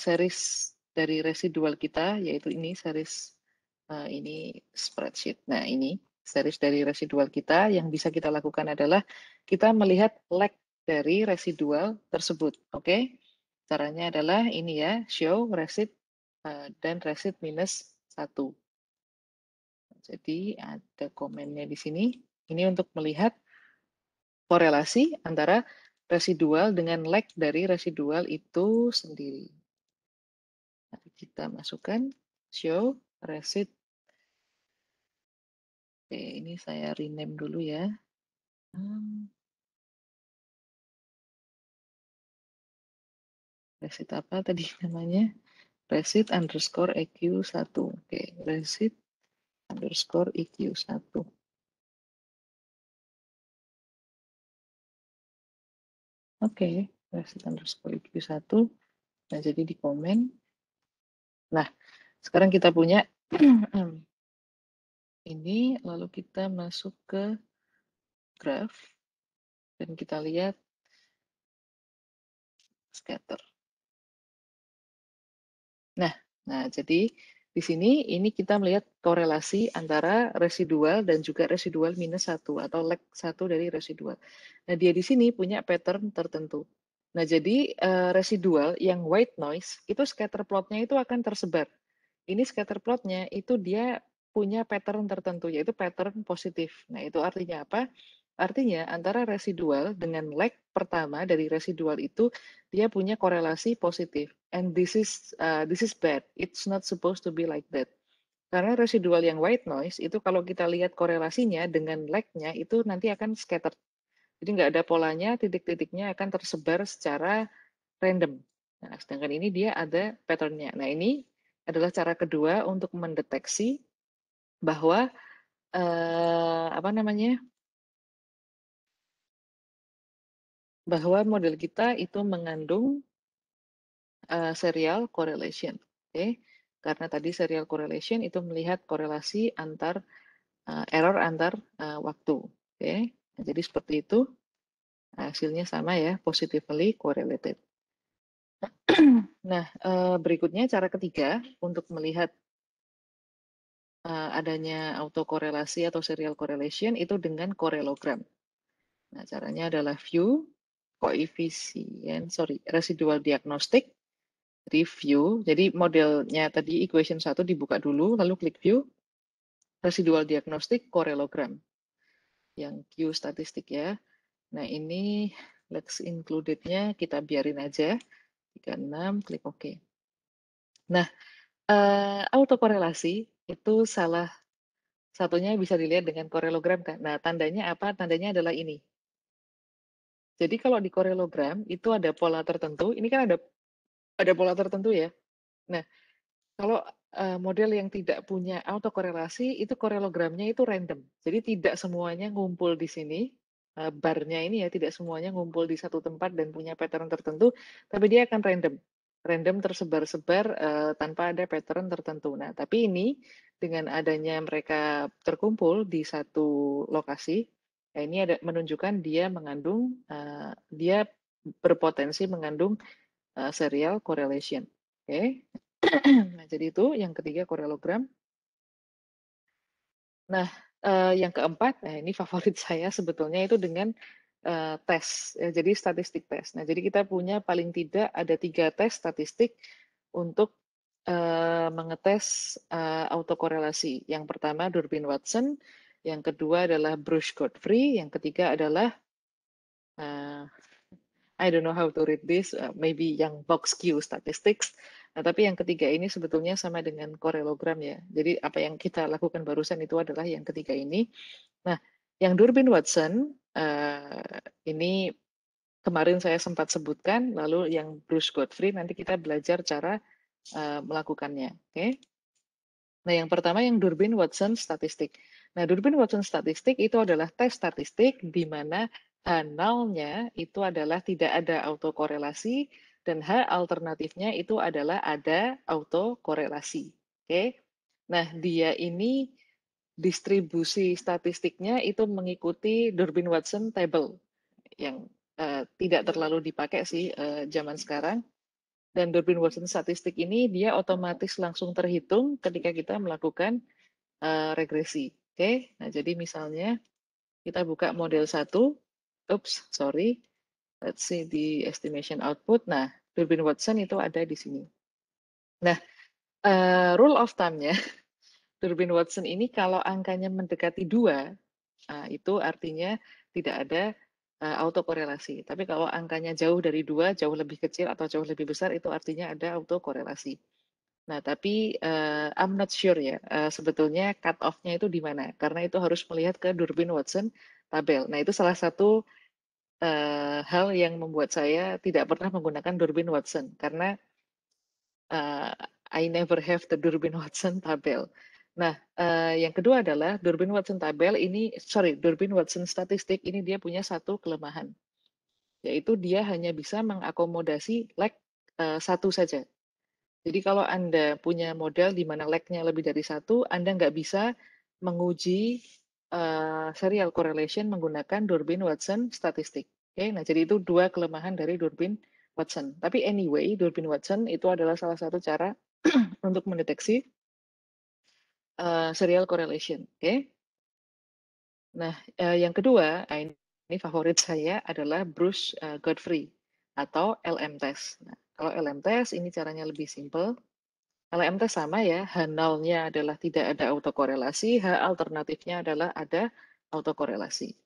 series dari residual kita, yaitu ini series ini spreadsheet. Nah, ini series dari residual kita, yang bisa kita lakukan adalah kita melihat lag dari residual tersebut. Oke? Caranya adalah ini ya, show receipt dan receipt minus 1. Jadi ada komennya di sini. Ini untuk melihat korelasi antara residual dengan lag dari residual itu sendiri. Mari kita masukkan show receipt. Oke, ini saya rename dulu ya. Receipt apa tadi namanya? Receipt underscore EQ1. Oke, receipt underscore EQ1. Oke, receipt underscore EQ1. Nah, jadi di komen. Nah, sekarang kita punya ini, lalu kita masuk ke graph, dan kita lihat scatter. Nah, jadi di sini ini kita melihat korelasi antara residual dan juga residual minus 1 atau lag 1 dari residual. Nah, dia di sini punya pattern tertentu. Nah, jadi residual yang white noise itu scatter plotnya itu akan tersebar. Ini scatter plotnya itu dia punya pattern tertentu, yaitu pattern positif. Nah, itu artinya apa? Artinya antara residual dengan lag pertama dari residual itu dia punya korelasi positif. And this is bad. It's not supposed to be like that. Karena residual yang white noise itu kalau kita lihat korelasinya dengan lag-nya itu nanti akan scattered. Jadi nggak ada polanya, titik-titiknya akan tersebar secara random. Nah, sedangkan ini dia ada pattern-nya. Nah, ini adalah cara kedua untuk mendeteksi bahwa apa namanya? Bahwa model kita itu mengandung serial correlation. Oke. Karena tadi serial correlation itu melihat korelasi antar error antar waktu. Oke. Nah, jadi seperti itu. Hasilnya sama ya, positively correlated. Nah, berikutnya cara ketiga untuk melihat adanya autokorelasi atau serial correlation itu dengan korelogram. Nah, caranya adalah view, residual diagnostic, review. Jadi modelnya tadi equation 1 dibuka dulu, lalu klik view, residual diagnostic, korelogram. Yang Q statistik ya. Nah, ini let's included-nya kita biarin aja. 36, klik OK. Nah, autokorelasi itu salah satunya bisa dilihat dengan korelogram kan. Nah, tandanya apa? Tandanya adalah ini. Jadi kalau di korelogram itu ada pola tertentu, ini kan ada pola tertentu ya. Nah, kalau model yang tidak punya autokorelasi itu korelogramnya itu random. Jadi tidak semuanya ngumpul di sini, barnya ini ya tidak semuanya ngumpul di satu tempat dan punya pattern tertentu, tapi dia akan random. Random tersebar-sebar tanpa ada pattern tertentu. Nah, tapi ini dengan adanya mereka terkumpul di satu lokasi, nah ini ada menunjukkan dia mengandung, dia berpotensi mengandung serial correlation. Oke. Nah, jadi itu yang ketiga korelogram. Nah, yang keempat, nah ini favorit saya sebetulnya itu dengan tes, jadi statistik tes. Nah, jadi kita punya paling tidak ada 3 tes statistik untuk mengetes autokorelasi. Yang pertama Durbin-Watson, yang kedua adalah Bruce-Godfrey, yang ketiga adalah I don't know how to read this, maybe yang box Q statistics. Nah, tapi yang ketiga ini sebetulnya sama dengan korelogram ya. Jadi apa yang kita lakukan barusan itu adalah yang ketiga ini. Nah, yang Durbin-Watson ini kemarin saya sempat sebutkan, lalu yang Bruce Godfrey nanti kita belajar cara melakukannya. Oke. Nah, yang pertama yang Durbin-Watson statistik. Nah, Durbin-Watson statistik itu adalah tes statistik di mana H0-nya itu adalah tidak ada autokorelasi dan H alternatifnya itu adalah ada autokorelasi. Oke. Nah, dia ini distribusi statistiknya itu mengikuti Durbin-Watson table yang tidak terlalu dipakai sih zaman sekarang. Dan Durbin-Watson statistik ini dia otomatis langsung terhitung ketika kita melakukan regresi. Oke, nah jadi misalnya kita buka model 1, oops, sorry, let's see di estimation output. Nah, Durbin-Watson itu ada di sini. Nah, rule of thumb-nya, Durbin-Watson ini kalau angkanya mendekati 2, itu artinya tidak ada autokorelasi. Tapi kalau angkanya jauh dari 2, jauh lebih kecil atau jauh lebih besar, itu artinya ada autokorelasi. Nah, tapi I'm not sure ya, sebetulnya cut off-nya itu di mana. Karena itu harus melihat ke Durbin-Watson tabel. Nah, itu salah satu hal yang membuat saya tidak pernah menggunakan Durbin-Watson. Karena I never have the Durbin-Watson tabel. Nah, yang kedua adalah Durbin-Watson tabel ini, Durbin-Watson statistik ini dia punya satu kelemahan. Yaitu dia hanya bisa mengakomodasi lag satu saja. Jadi kalau Anda punya model di mana lag-nya lebih dari satu, Anda nggak bisa menguji serial correlation menggunakan Durbin-Watson statistik. Oke, nah jadi itu dua kelemahan dari Durbin-Watson. Tapi anyway, Durbin-Watson itu adalah salah satu cara untuk mendeteksi serial correlation. Oke, nah yang kedua, ini favorit saya adalah Bruce Godfrey atau LM test. Nah, kalau LM test ini caranya lebih simple. LM test sama ya, H0-nya adalah tidak ada autokorelasi, H alternatifnya adalah ada autokorelasi.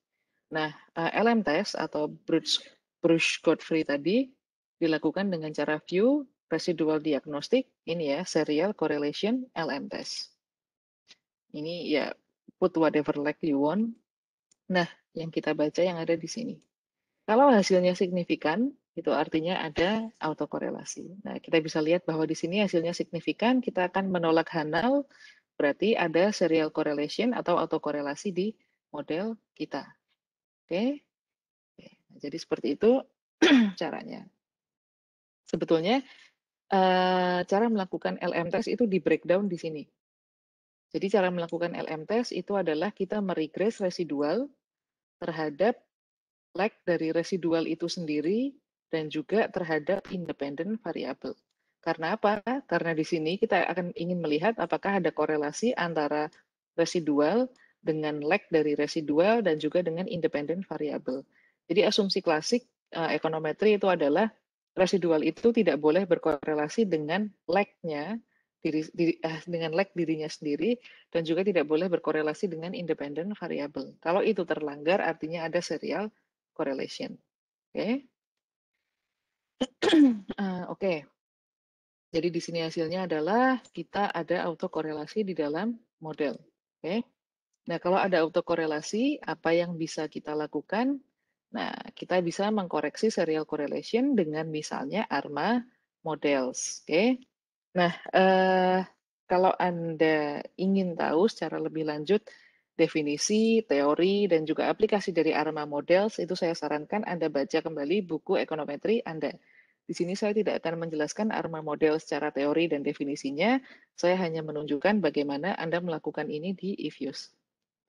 Nah, LM test atau Bruce Godfrey tadi dilakukan dengan cara view residual diagnostic, ini ya, serial correlation LM test. Ini ya, put whatever lag you want. Nah, yang kita baca yang ada di sini. Kalau hasilnya signifikan, itu artinya ada autokorelasi. Nah, kita bisa lihat bahwa di sini hasilnya signifikan, kita akan menolak H0, berarti ada serial correlation atau autokorelasi di model kita. Oke? Oke. Nah, jadi seperti itu caranya. Sebetulnya cara melakukan LM test itu di breakdown di sini. Jadi cara melakukan LM test itu adalah kita meregress residual terhadap lag dari residual itu sendiri dan juga terhadap independent variable. Karena apa? Karena di sini kita akan ingin melihat apakah ada korelasi antara residual dengan lag dari residual dan juga dengan independent variable. Jadi asumsi klasik ekonometri itu adalah residual itu tidak boleh berkorelasi dengan lag-nya dengan lag dirinya sendiri dan juga tidak boleh berkorelasi dengan independent variable. Kalau itu terlanggar artinya ada serial correlation. Oke. Oke. Jadi di sini hasilnya adalah kita ada autokorelasi di dalam model. Oke. Nah, kalau ada autokorelasi, apa yang bisa kita lakukan? Nah, kita bisa mengkoreksi serial correlation dengan misalnya ARMA models. Oke. Nah, kalau Anda ingin tahu secara lebih lanjut definisi, teori, dan juga aplikasi dari ARMA Models, itu saya sarankan Anda baca kembali buku ekonometri Anda. Di sini saya tidak akan menjelaskan ARMA Model secara teori dan definisinya, saya hanya menunjukkan bagaimana Anda melakukan ini di eFuse.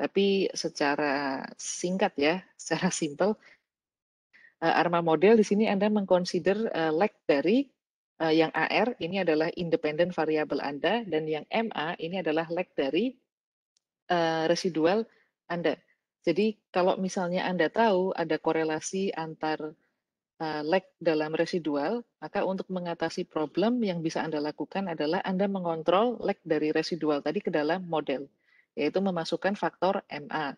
Tapi secara singkat ya, secara simple, ARMA model di sini Anda mengconsider lag dari yang AR ini adalah independent variable Anda dan yang MA ini adalah lag dari residual Anda. Jadi kalau misalnya Anda tahu ada korelasi antar lag dalam residual, maka untuk mengatasi problem yang bisa Anda lakukan adalah Anda mengontrol lag dari residual tadi ke dalam model, yaitu memasukkan faktor MA.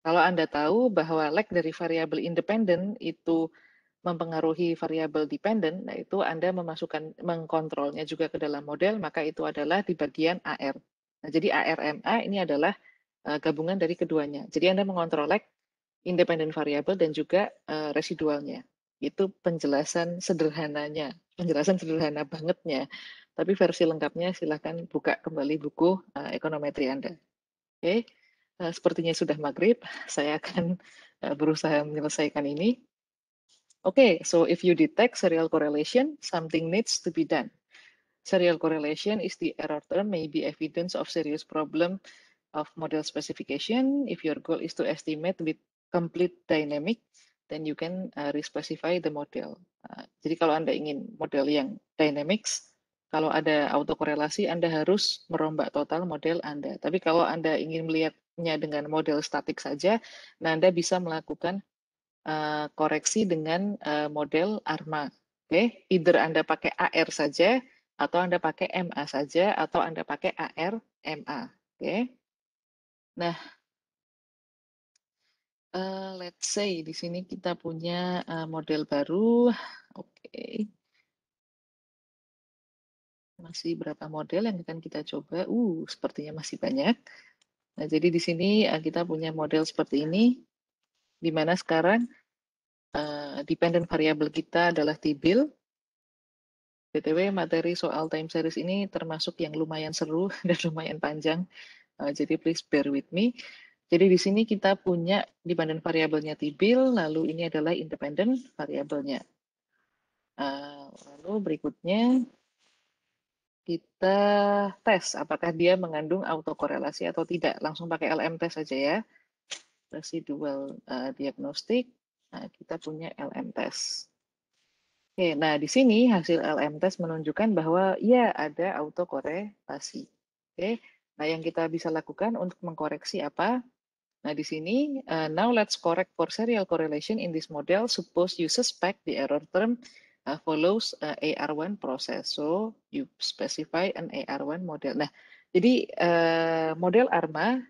Kalau Anda tahu bahwa lag dari variabel independen itu mempengaruhi variabel dependent, nah itu Anda mengkontrolnya juga ke dalam model, maka itu adalah di bagian AR. Nah, jadi ARMA ini adalah gabungan dari keduanya. Jadi Anda mengontrol lag, independent variable, dan juga residualnya. Itu penjelasan sederhananya, penjelasan sederhana bangetnya. Tapi versi lengkapnya silahkan buka kembali buku ekonometri Anda. Oke, sepertinya sudah maghrib, saya akan berusaha menyelesaikan ini. Okay, so if you detect serial correlation, something needs to be done. Serial correlation is the error term, may be evidence of serious problem of model specification. If your goal is to estimate with complete dynamic, then you can respecify the model. Jadi kalau Anda ingin model yang dynamics, kalau ada autokorelasi, Anda harus merombak total model Anda. Tapi kalau Anda ingin melihatnya dengan model statik saja, nah Anda bisa melakukan koreksi dengan model ARMA. Oke, either Anda pakai AR saja, atau Anda pakai MA saja, atau Anda pakai AR, MA. Oke. Nah, let's say di sini kita punya model baru. Oke. Masih berapa model yang akan kita coba? Sepertinya masih banyak. Nah, jadi di sini kita punya model seperti ini, di mana sekarang dependent variable kita adalah TBIL. BTW materi soal time series ini termasuk yang lumayan seru dan lumayan panjang, jadi please bear with me. Jadi di sini kita punya dependent variabelnya TBIL, lalu ini adalah independent variabelnya. Lalu berikutnya kita tes apakah dia mengandung autokorelasi atau tidak. Langsung pakai LM test saja ya. Residual diagnostic, kita punya LM test. Oke, nah di sini hasil LM test menunjukkan bahwa ya ada autokorelasi. Oke, nah yang kita bisa lakukan untuk mengkoreksi apa? Nah di sini, now let's correct for serial correlation in this model. Suppose you suspect the error term follows AR1 process. So you specify an AR1 model. Nah, jadi model ARMA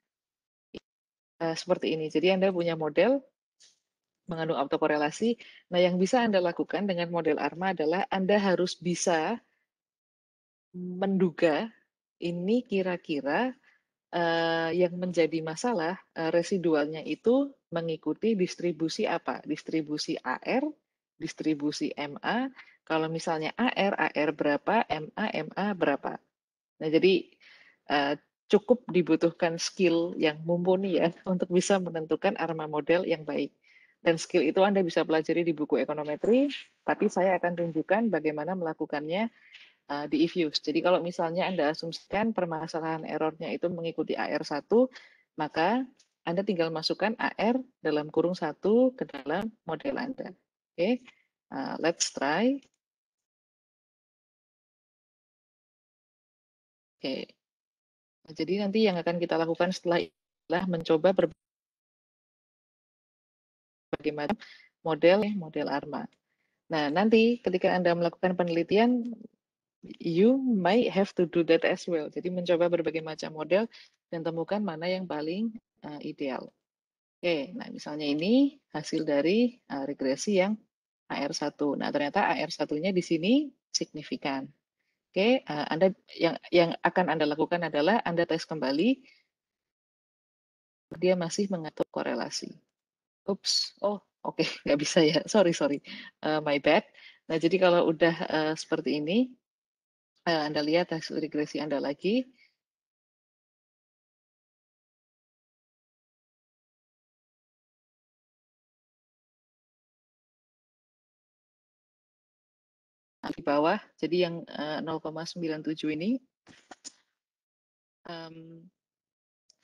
seperti ini. Jadi Anda punya model mengandung autokorelasi. Nah, yang bisa Anda lakukan dengan model ARMA adalah Anda harus bisa menduga ini kira-kira yang menjadi masalah residualnya itu mengikuti distribusi apa? Distribusi AR, distribusi MA. Kalau misalnya AR, AR berapa, MA, MA berapa. Nah, jadi cukup dibutuhkan skill yang mumpuni ya untuk bisa menentukan ARMA model yang baik. Dan skill itu Anda bisa pelajari di buku ekonometri, tapi saya akan tunjukkan bagaimana melakukannya di Ifuse. Jadi kalau misalnya Anda asumsikan permasalahan errornya itu mengikuti AR1, maka Anda tinggal masukkan AR dalam kurung 1 ke dalam model Anda. Oke, let's try. Oke, jadi nanti yang akan kita lakukan setelah adalah mencoba berbagai macam model ARMA. Nah, nanti ketika Anda melakukan penelitian, you might have to do that as well. Jadi mencoba berbagai macam model dan temukan mana yang paling ideal. Oke, nah misalnya ini hasil dari regresi yang AR1. Nah, ternyata AR1-nya di sini signifikan. Oke, Anda yang akan Anda lakukan adalah Anda tes kembali dia masih mengatur korelasi. Ups, oh oke, nggak bisa ya. Sorry, my bad. Nah, jadi kalau udah seperti ini, Anda lihat hasil regresi Anda lagi. Di bawah, jadi yang 0,97 ini,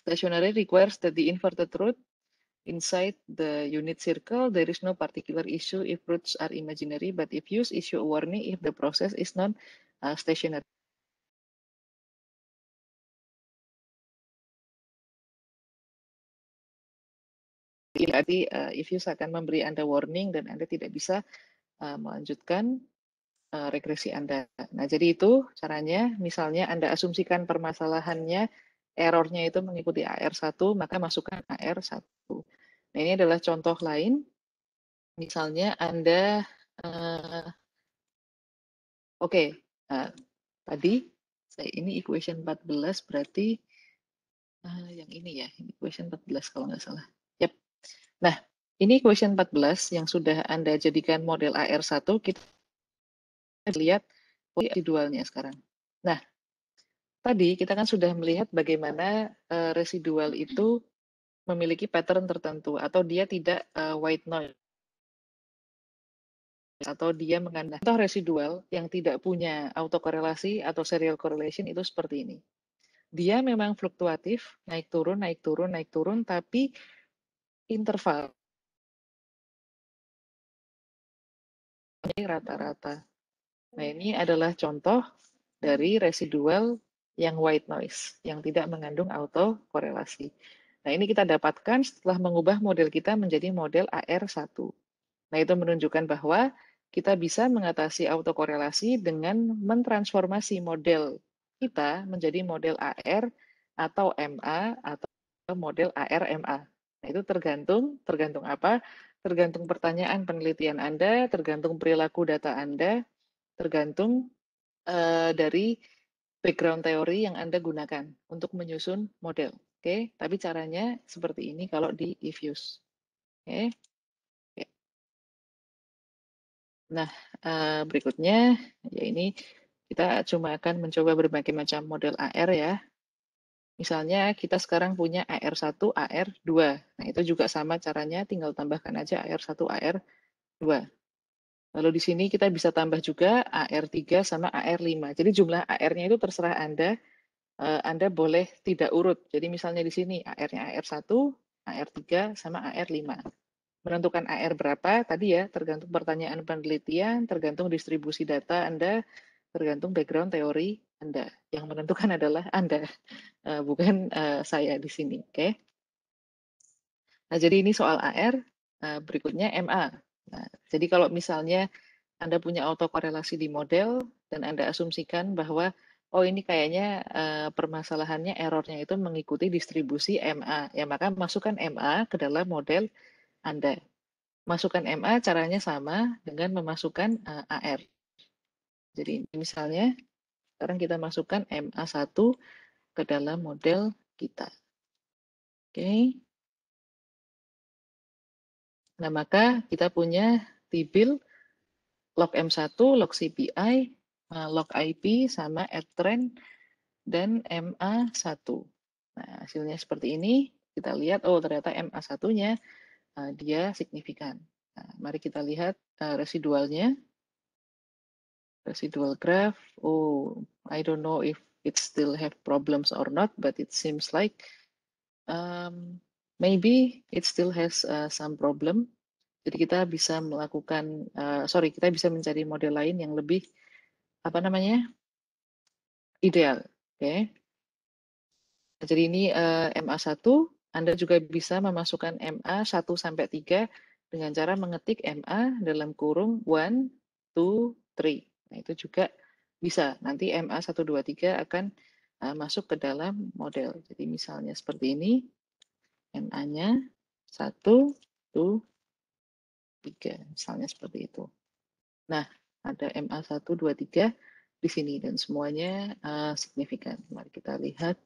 stationary requires that the inverted root inside the unit circle, there is no particular issue if roots are imaginary, but if use issue a warning if the process is non-stationary. Berarti if use akan memberi Anda warning dan Anda tidak bisa melanjutkan regresi Anda. Nah, jadi itu caranya, misalnya Anda asumsikan permasalahannya, errornya itu mengikuti AR1, maka masukkan AR1. Nah, ini adalah contoh lain. Misalnya Anda, oke, tadi, ini equation 14 berarti yang ini ya, equation 14 kalau nggak salah. Yep. Nah, ini equation 14 yang sudah Anda jadikan model AR1, kita lihat residualnya sekarang. Nah, tadi kita kan sudah melihat bagaimana residual itu memiliki pattern tertentu atau dia tidak white noise atau dia mengandung contoh residual yang tidak punya autokorelasi atau serial correlation itu seperti ini. Dia memang fluktuatif, naik turun, naik turun, naik turun, tapi interval rata-rata. Nah, ini adalah contoh dari residual yang white noise, yang tidak mengandung autokorelasi. Nah, ini kita dapatkan setelah mengubah model kita menjadi model AR1. Nah, itu menunjukkan bahwa kita bisa mengatasi autokorelasi dengan mentransformasi model kita menjadi model AR atau MA atau model AR-MA. Nah, itu tergantung apa? Tergantung pertanyaan penelitian Anda, tergantung perilaku data Anda, tergantung dari background teori yang Anda gunakan untuk menyusun model. Oke, tapi caranya seperti ini kalau di eFuse. Oke. Nah, berikutnya ya ini kita cuma akan mencoba berbagai macam model AR ya. Misalnya kita sekarang punya AR1, AR2. Nah, itu juga sama caranya, tinggal tambahkan aja AR1, AR2. Lalu di sini kita bisa tambah juga AR3 sama AR5. Jadi jumlah AR-nya itu terserah Anda. Anda boleh tidak urut. Jadi misalnya di sini AR-nya AR1, AR3, sama AR5. Menentukan AR berapa tadi ya, tergantung pertanyaan penelitian, tergantung distribusi data Anda, tergantung background teori Anda. Yang menentukan adalah Anda, bukan saya di sini. Oke. Nah, jadi ini soal AR. Berikutnya MA. Nah, jadi kalau misalnya Anda punya autokorelasi di model dan Anda asumsikan bahwa oh ini kayaknya permasalahannya errornya itu mengikuti distribusi MA. Ya maka masukkan MA ke dalam model Anda. Masukkan MA caranya sama dengan memasukkan AR. Jadi misalnya sekarang kita masukkan MA1 ke dalam model kita. Oke. Nah, maka kita punya tibel log M1, log CPI, log IP, sama trend, dan MA1. Nah, hasilnya seperti ini. Kita lihat, oh ternyata MA1-nya dia signifikan. Nah, mari kita lihat residualnya. Residual graph. Oh, I don't know if it still have problems or not, but it seems like maybe it still has some problem. Jadi kita bisa melakukan, kita bisa mencari model lain yang lebih apa namanya ideal. Oke. Okay. Jadi ini MA1. Anda juga bisa memasukkan MA1 sampai 3 dengan cara mengetik MA dalam kurung 1, 2, 3. Nah, itu juga bisa. Nanti MA1, 2, 3 akan masuk ke dalam model. Jadi misalnya seperti ini, MA-nya 1, 2, 3. Misalnya seperti itu. Nah, ada MA1, 2, 3 di sini dan semuanya signifikan. Mari kita lihat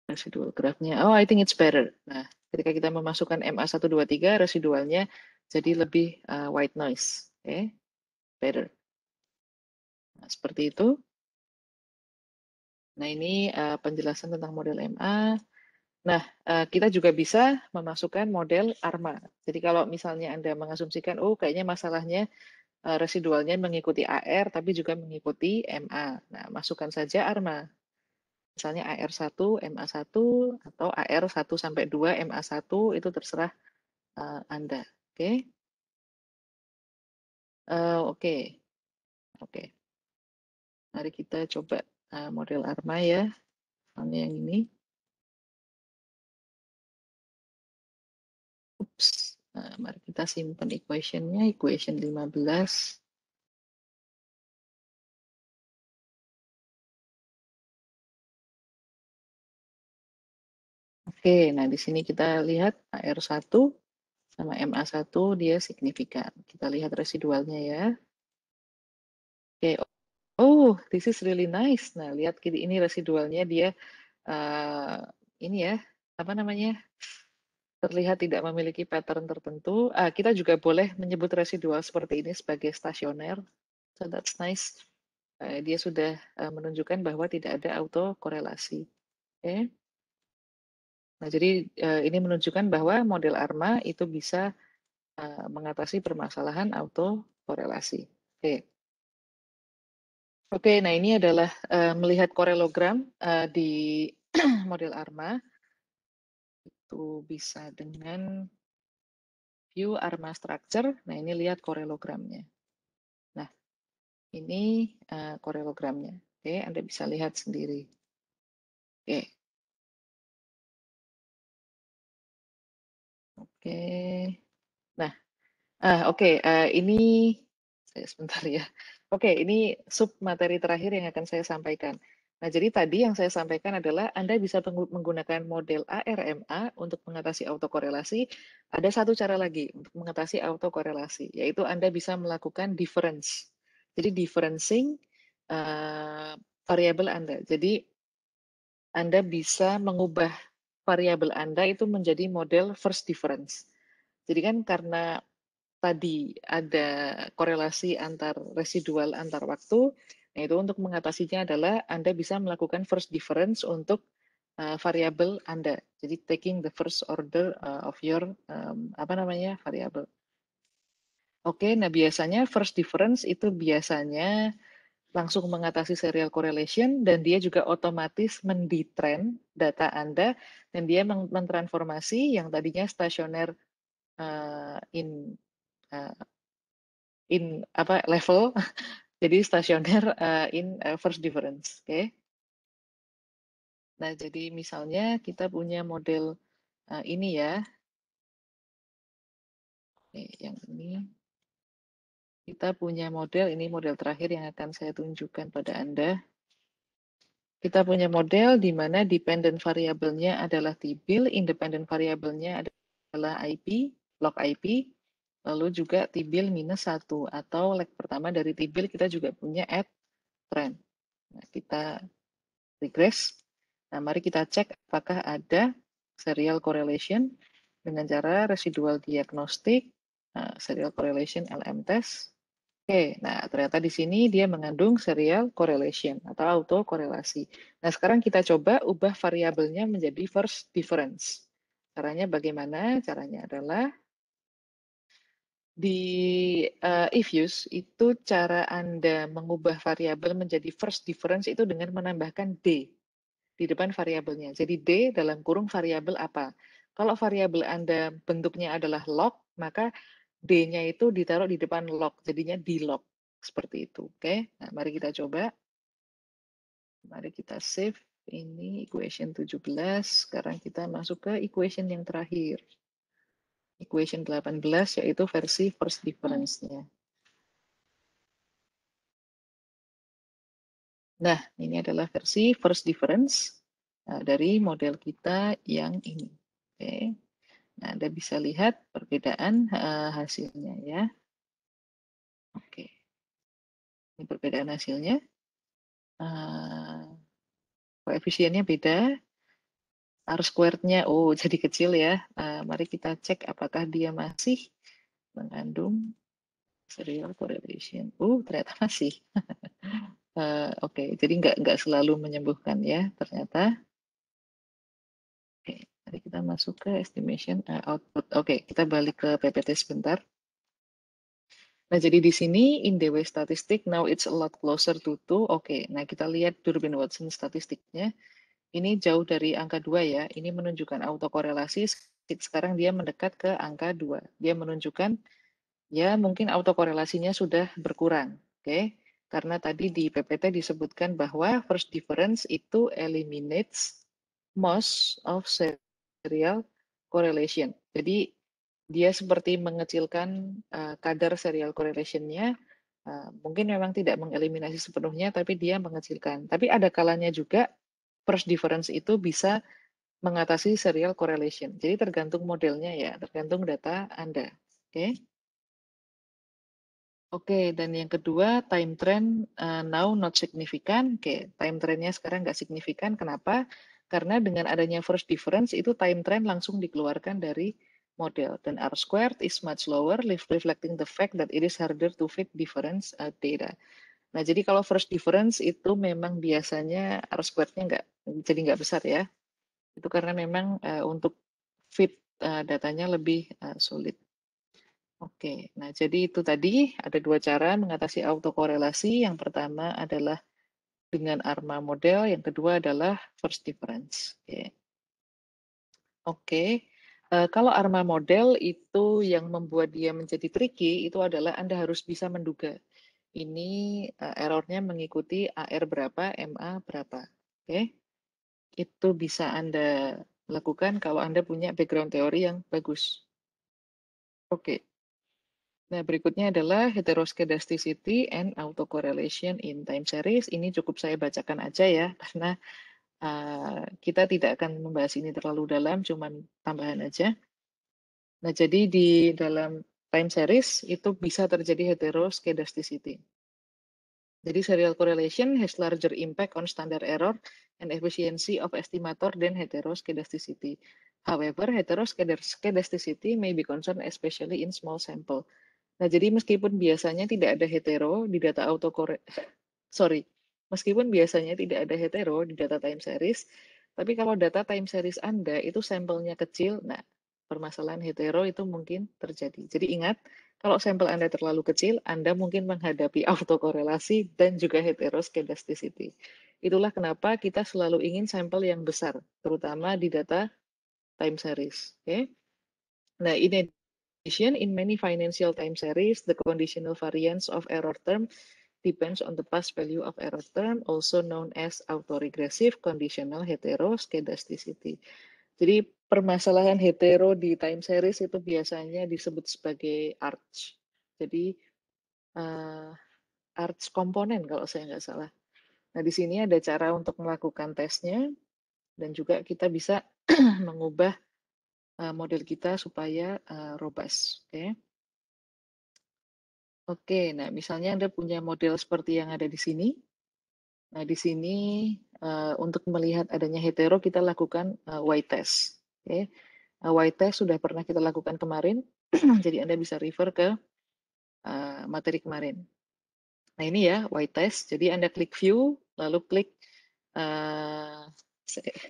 residual grafnya. Oh, I think it's better. Nah, ketika kita memasukkan MA123, residualnya jadi lebih white noise. Oke, okay? Better. Nah, seperti itu. Nah, ini penjelasan tentang model MA. Nah, kita juga bisa memasukkan model ARMA. Jadi kalau misalnya Anda mengasumsikan, oh kayaknya masalahnya residualnya mengikuti AR, tapi juga mengikuti MA. Nah, masukkan saja ARMA. Misalnya AR1, MA1, atau AR1 sampai 2, MA1, itu terserah Anda. Oke. Oke. Oke. Mari kita coba model ARMA ya. Misalnya yang ini. Ups. Mari kita simpan equation-nya, equation 15. Oke, nah di sini kita lihat AR1 sama MA1 dia signifikan. Kita lihat residualnya ya. Oke, oh, this is really nice. Nah, lihat ini residualnya dia ini ya, apa namanya? Terlihat tidak memiliki pattern tertentu. Kita juga boleh menyebut residual seperti ini sebagai stasioner. So that's nice. dia sudah menunjukkan bahwa tidak ada autokorelasi. Oke. Nah, jadi ini menunjukkan bahwa model ARMA itu bisa mengatasi permasalahan autokorelasi. Oke. Oke, nah ini adalah melihat korelogram di model ARMA. Itu bisa dengan view ARMA structure. Nah, ini lihat korelogramnya. Nah, ini korelogramnya. Oke, Anda bisa lihat sendiri. Oke. Oke. Nah, oke, ini saya sebentar ya. Oke, ini sub materi terakhir yang akan saya sampaikan. Nah, jadi tadi yang saya sampaikan adalah Anda bisa menggunakan model ARMA untuk mengatasi autokorelasi. Ada satu cara lagi untuk mengatasi autokorelasi, yaitu Anda bisa melakukan difference. Jadi differencing variabel Anda. Jadi Anda bisa mengubah variabel Anda itu menjadi model first difference. Jadi kan karena tadi ada korelasi antar residual antar waktu, nah itu untuk mengatasinya adalah Anda bisa melakukan first difference untuk variabel Anda. Jadi taking the first order of your variabel. Oke, nah biasanya first difference itu biasanya langsung mengatasi serial correlation dan dia juga otomatis mendetrain data Anda dan dia mentransformasi yang tadinya stasioner in level jadi stasioner in first difference. Oke. Okay? Nah, jadi misalnya kita punya model ini ya. Yang ini kita punya model, ini model terakhir yang akan saya tunjukkan pada Anda. Kita punya model di mana dependent variabelnya adalah tibil, independent variabelnya adalah IP, log IP, lalu juga tibil minus 1, atau leg pertama dari tibil kita juga punya add trend. Nah, kita regress. Nah, mari kita cek apakah ada serial correlation dengan cara residual diagnostic, serial correlation LM test. Oke, nah ternyata di sini dia mengandung serial correlation atau autokorelasi. Nah, sekarang kita coba ubah variabelnya menjadi first difference. Caranya bagaimana? Caranya adalah di if-use itu cara Anda mengubah variabel menjadi first difference itu dengan menambahkan D di depan variabelnya. Jadi D dalam kurung variabel apa? Kalau variabel Anda bentuknya adalah log, maka D-nya itu ditaruh di depan log, jadinya D-log. Seperti itu. Oke, nah, mari kita coba. Mari kita save ini equation 17. Sekarang kita masuk ke equation yang terakhir. Equation 18 yaitu versi first difference-nya. Nah, ini adalah versi first difference dari model kita yang ini. Oke. Nah, Anda bisa lihat perbedaan hasilnya ya. Oke. Ini perbedaan hasilnya. Koefisiennya beda. R squared-nya, oh jadi kecil ya. Mari kita cek apakah dia masih mengandung serial correlation. Ternyata masih. Oke, jadi nggak selalu menyembuhkan ya ternyata. Oke, mari kita masuk ke estimation output. Oke, kita balik ke PPT sebentar. Nah, jadi di sini in DW statistik, now it's a lot closer to 2. Oke, nah kita lihat Durbin-Watson statistiknya. Ini jauh dari angka 2 ya. Ini menunjukkan autokorelasi. Sekarang dia mendekat ke angka 2. Dia menunjukkan ya mungkin autokorelasinya sudah berkurang. Oke, karena tadi di PPT disebutkan bahwa first difference itu eliminates most of serial correlation. Jadi dia seperti mengecilkan kadar serial correlation-nya. Mungkin memang tidak mengeliminasi sepenuhnya, tapi dia mengecilkan. Tapi ada kalanya juga first difference itu bisa mengatasi serial correlation. Jadi tergantung modelnya ya, tergantung data Anda. Oke. Oke, dan yang kedua, time trend now not significant. Oke, time trendnya sekarang nggak signifikan. Kenapa? Karena dengan adanya first difference, itu time trend langsung dikeluarkan dari model. Dan R squared is much lower, reflecting the fact that it is harder to fit difference data. Nah, jadi kalau first difference itu memang biasanya R-squared-nya nggak besar ya. Itu karena memang untuk fit datanya lebih sulit. Oke, nah jadi itu tadi ada dua cara mengatasi autokorelasi. Yang pertama adalah dengan ARMA model, yang kedua adalah first difference. Oke. Kalau ARMA model itu yang membuat dia menjadi tricky itu adalah Anda harus bisa menduga. Ini errornya mengikuti AR berapa, MA berapa. Oke. Itu bisa Anda lakukan kalau Anda punya background teori yang bagus. Oke. Nah, berikutnya adalah heteroskedasticity and autocorrelation in time series. Ini cukup saya bacakan aja ya, karena kita tidak akan membahas ini terlalu dalam, cuman tambahan aja. Nah, jadi di dalam time series itu bisa terjadi heteroskedasticity. Jadi serial correlation has larger impact on standard error and efficiency of estimator than heteroskedasticity. However, heteroskedasticity may be concerned especially in small sample. Nah, jadi meskipun biasanya tidak ada hetero di data meskipun biasanya tidak ada hetero di data time series, tapi kalau data time series Anda itu sampelnya kecil, nah permasalahan hetero itu mungkin terjadi. Jadi ingat, kalau sampel Anda terlalu kecil, Anda mungkin menghadapi autokorelasi dan juga heteroskedasticity. Itulah kenapa kita selalu ingin sampel yang besar, terutama di data time series. Okay? Nah, in addition, in many financial time series, the conditional variance of error term depends on the past value of error term, also known as autoregressive conditional heteroskedasticity. Jadi permasalahan hetero di time series itu biasanya disebut sebagai arch. Jadi arch komponen kalau saya nggak salah. Nah, di sini ada cara untuk melakukan tesnya dan juga kita bisa mengubah model kita supaya robust. Oke. Oke, nah misalnya Anda punya model seperti yang ada di sini. Nah, di sini untuk melihat adanya hetero kita lakukan white test. Oke. White test sudah pernah kita lakukan kemarin, jadi Anda bisa refer ke materi kemarin. Nah, ini ya white test. Jadi Anda klik view, lalu klik uh,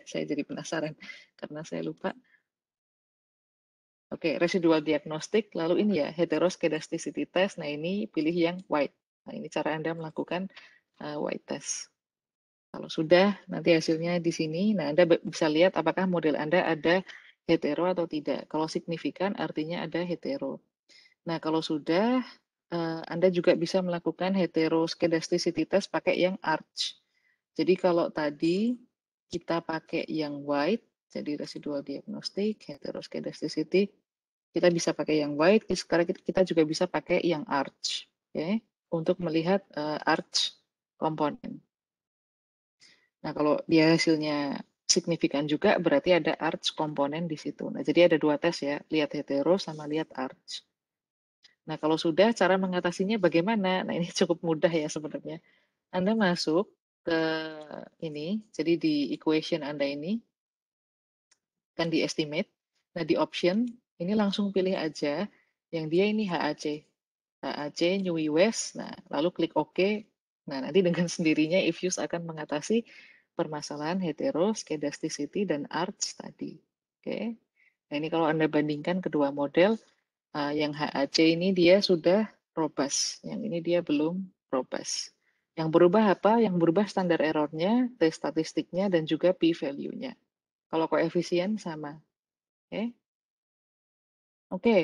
saya jadi penasaran karena saya lupa. Oke, residual diagnostic, lalu ini ya heteroskedasticity test. Nah, ini pilih yang white. Nah, ini cara Anda melakukan white test. Kalau sudah, nanti hasilnya di sini. Nah, Anda bisa lihat apakah model Anda ada hetero atau tidak. Kalau signifikan, artinya ada hetero. Nah, kalau sudah, Anda juga bisa melakukan heteroskedasticity test pakai yang arch. Jadi kalau tadi kita pakai yang white, jadi residual diagnostic, heteroskedasticity, kita bisa pakai yang white, sekarang kita juga bisa pakai yang arch, okay, untuk melihat arch komponen. Nah, kalau dia hasilnya signifikan juga, berarti ada arch komponen di situ. Nah, jadi ada dua tes ya, lihat hetero sama lihat arch. Nah, kalau sudah, cara mengatasinya bagaimana? Nah, ini cukup mudah ya sebenarnya. Anda masuk ke ini, jadi di equation Anda ini, kan di estimate. Nah, di option, ini langsung pilih aja yang dia ini HAC. HAC, New West, nah, lalu klik OK. Nah, nanti dengan sendirinya Ifuse akan mengatasi permasalahan heteroskedasticity dan arch tadi. Oke. Nah, ini kalau Anda bandingkan kedua model, yang HAC ini dia sudah robust, yang ini dia belum robust. Yang berubah apa? Yang berubah standar errornya, T statistiknya, dan juga p-value-nya. Kalau koefisien sama. Oke. Oke.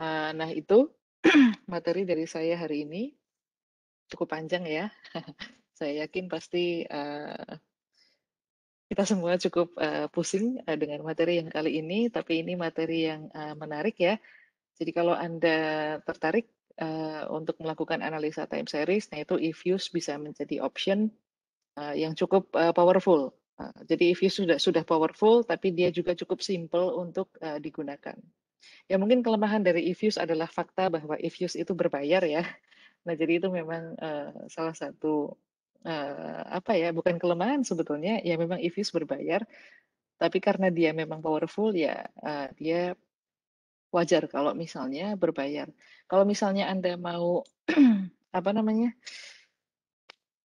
Nah, itu materi dari saya hari ini. Cukup panjang ya. Saya yakin pasti kita semua cukup pusing dengan materi yang kali ini, tapi ini materi yang menarik ya. Jadi kalau Anda tertarik untuk melakukan analisa time series, nah itu Ifuse bisa menjadi option yang cukup powerful. Jadi Ifuse sudah powerful, tapi dia juga cukup simple untuk digunakan. Ya mungkin kelemahan dari Ifuse adalah fakta bahwa Ifuse itu berbayar ya. Nah jadi itu memang salah satu apa ya, bukan kelemahan sebetulnya, ya memang Ifuse berbayar, tapi karena dia memang powerful ya dia wajar kalau misalnya berbayar. Kalau misalnya Anda mau apa namanya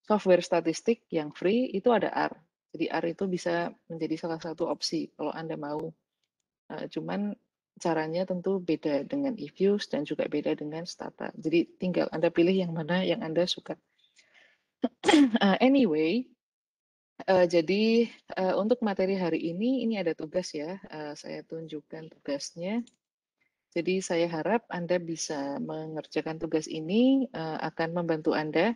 software statistik yang free itu ada R. Jadi R itu bisa menjadi salah satu opsi kalau Anda mau. Cuman caranya tentu beda dengan eViews dan juga beda dengan Stata. Jadi tinggal Anda pilih yang mana yang Anda suka. Anyway, jadi untuk materi hari ini ada tugas ya. Saya tunjukkan tugasnya. Jadi saya harap Anda bisa mengerjakan tugas ini akan membantu Anda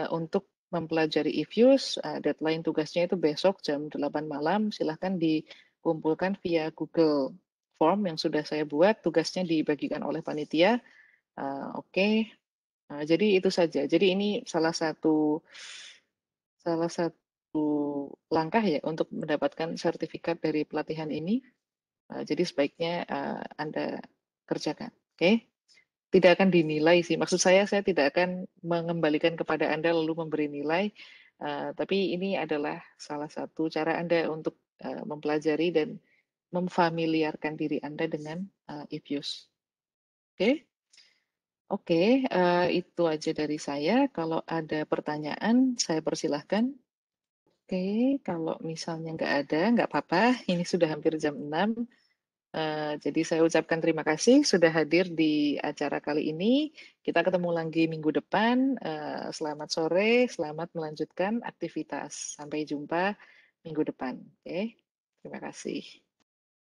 untuk mempelajari eViews. Deadline tugasnya itu besok jam 8 malam. Silahkan dikumpulkan via Google Form yang sudah saya buat. Tugasnya dibagikan oleh panitia. Oke. Jadi itu saja. Jadi ini salah satu langkah ya untuk mendapatkan sertifikat dari pelatihan ini. Jadi sebaiknya Anda kerjakan. Oke. Tidak akan dinilai sih. Maksud saya tidak akan mengembalikan kepada Anda lalu memberi nilai. Tapi ini adalah salah satu cara Anda untuk mempelajari dan memfamiliarkan diri Anda dengan eViews. Oke. Oke, itu aja dari saya. Kalau ada pertanyaan, saya persilahkan. Oke, kalau misalnya nggak ada, nggak apa-apa. Ini sudah hampir jam 6. Jadi saya ucapkan terima kasih sudah hadir di acara kali ini. Kita ketemu lagi minggu depan. Selamat sore, selamat melanjutkan aktivitas. Sampai jumpa minggu depan. Oke, terima kasih.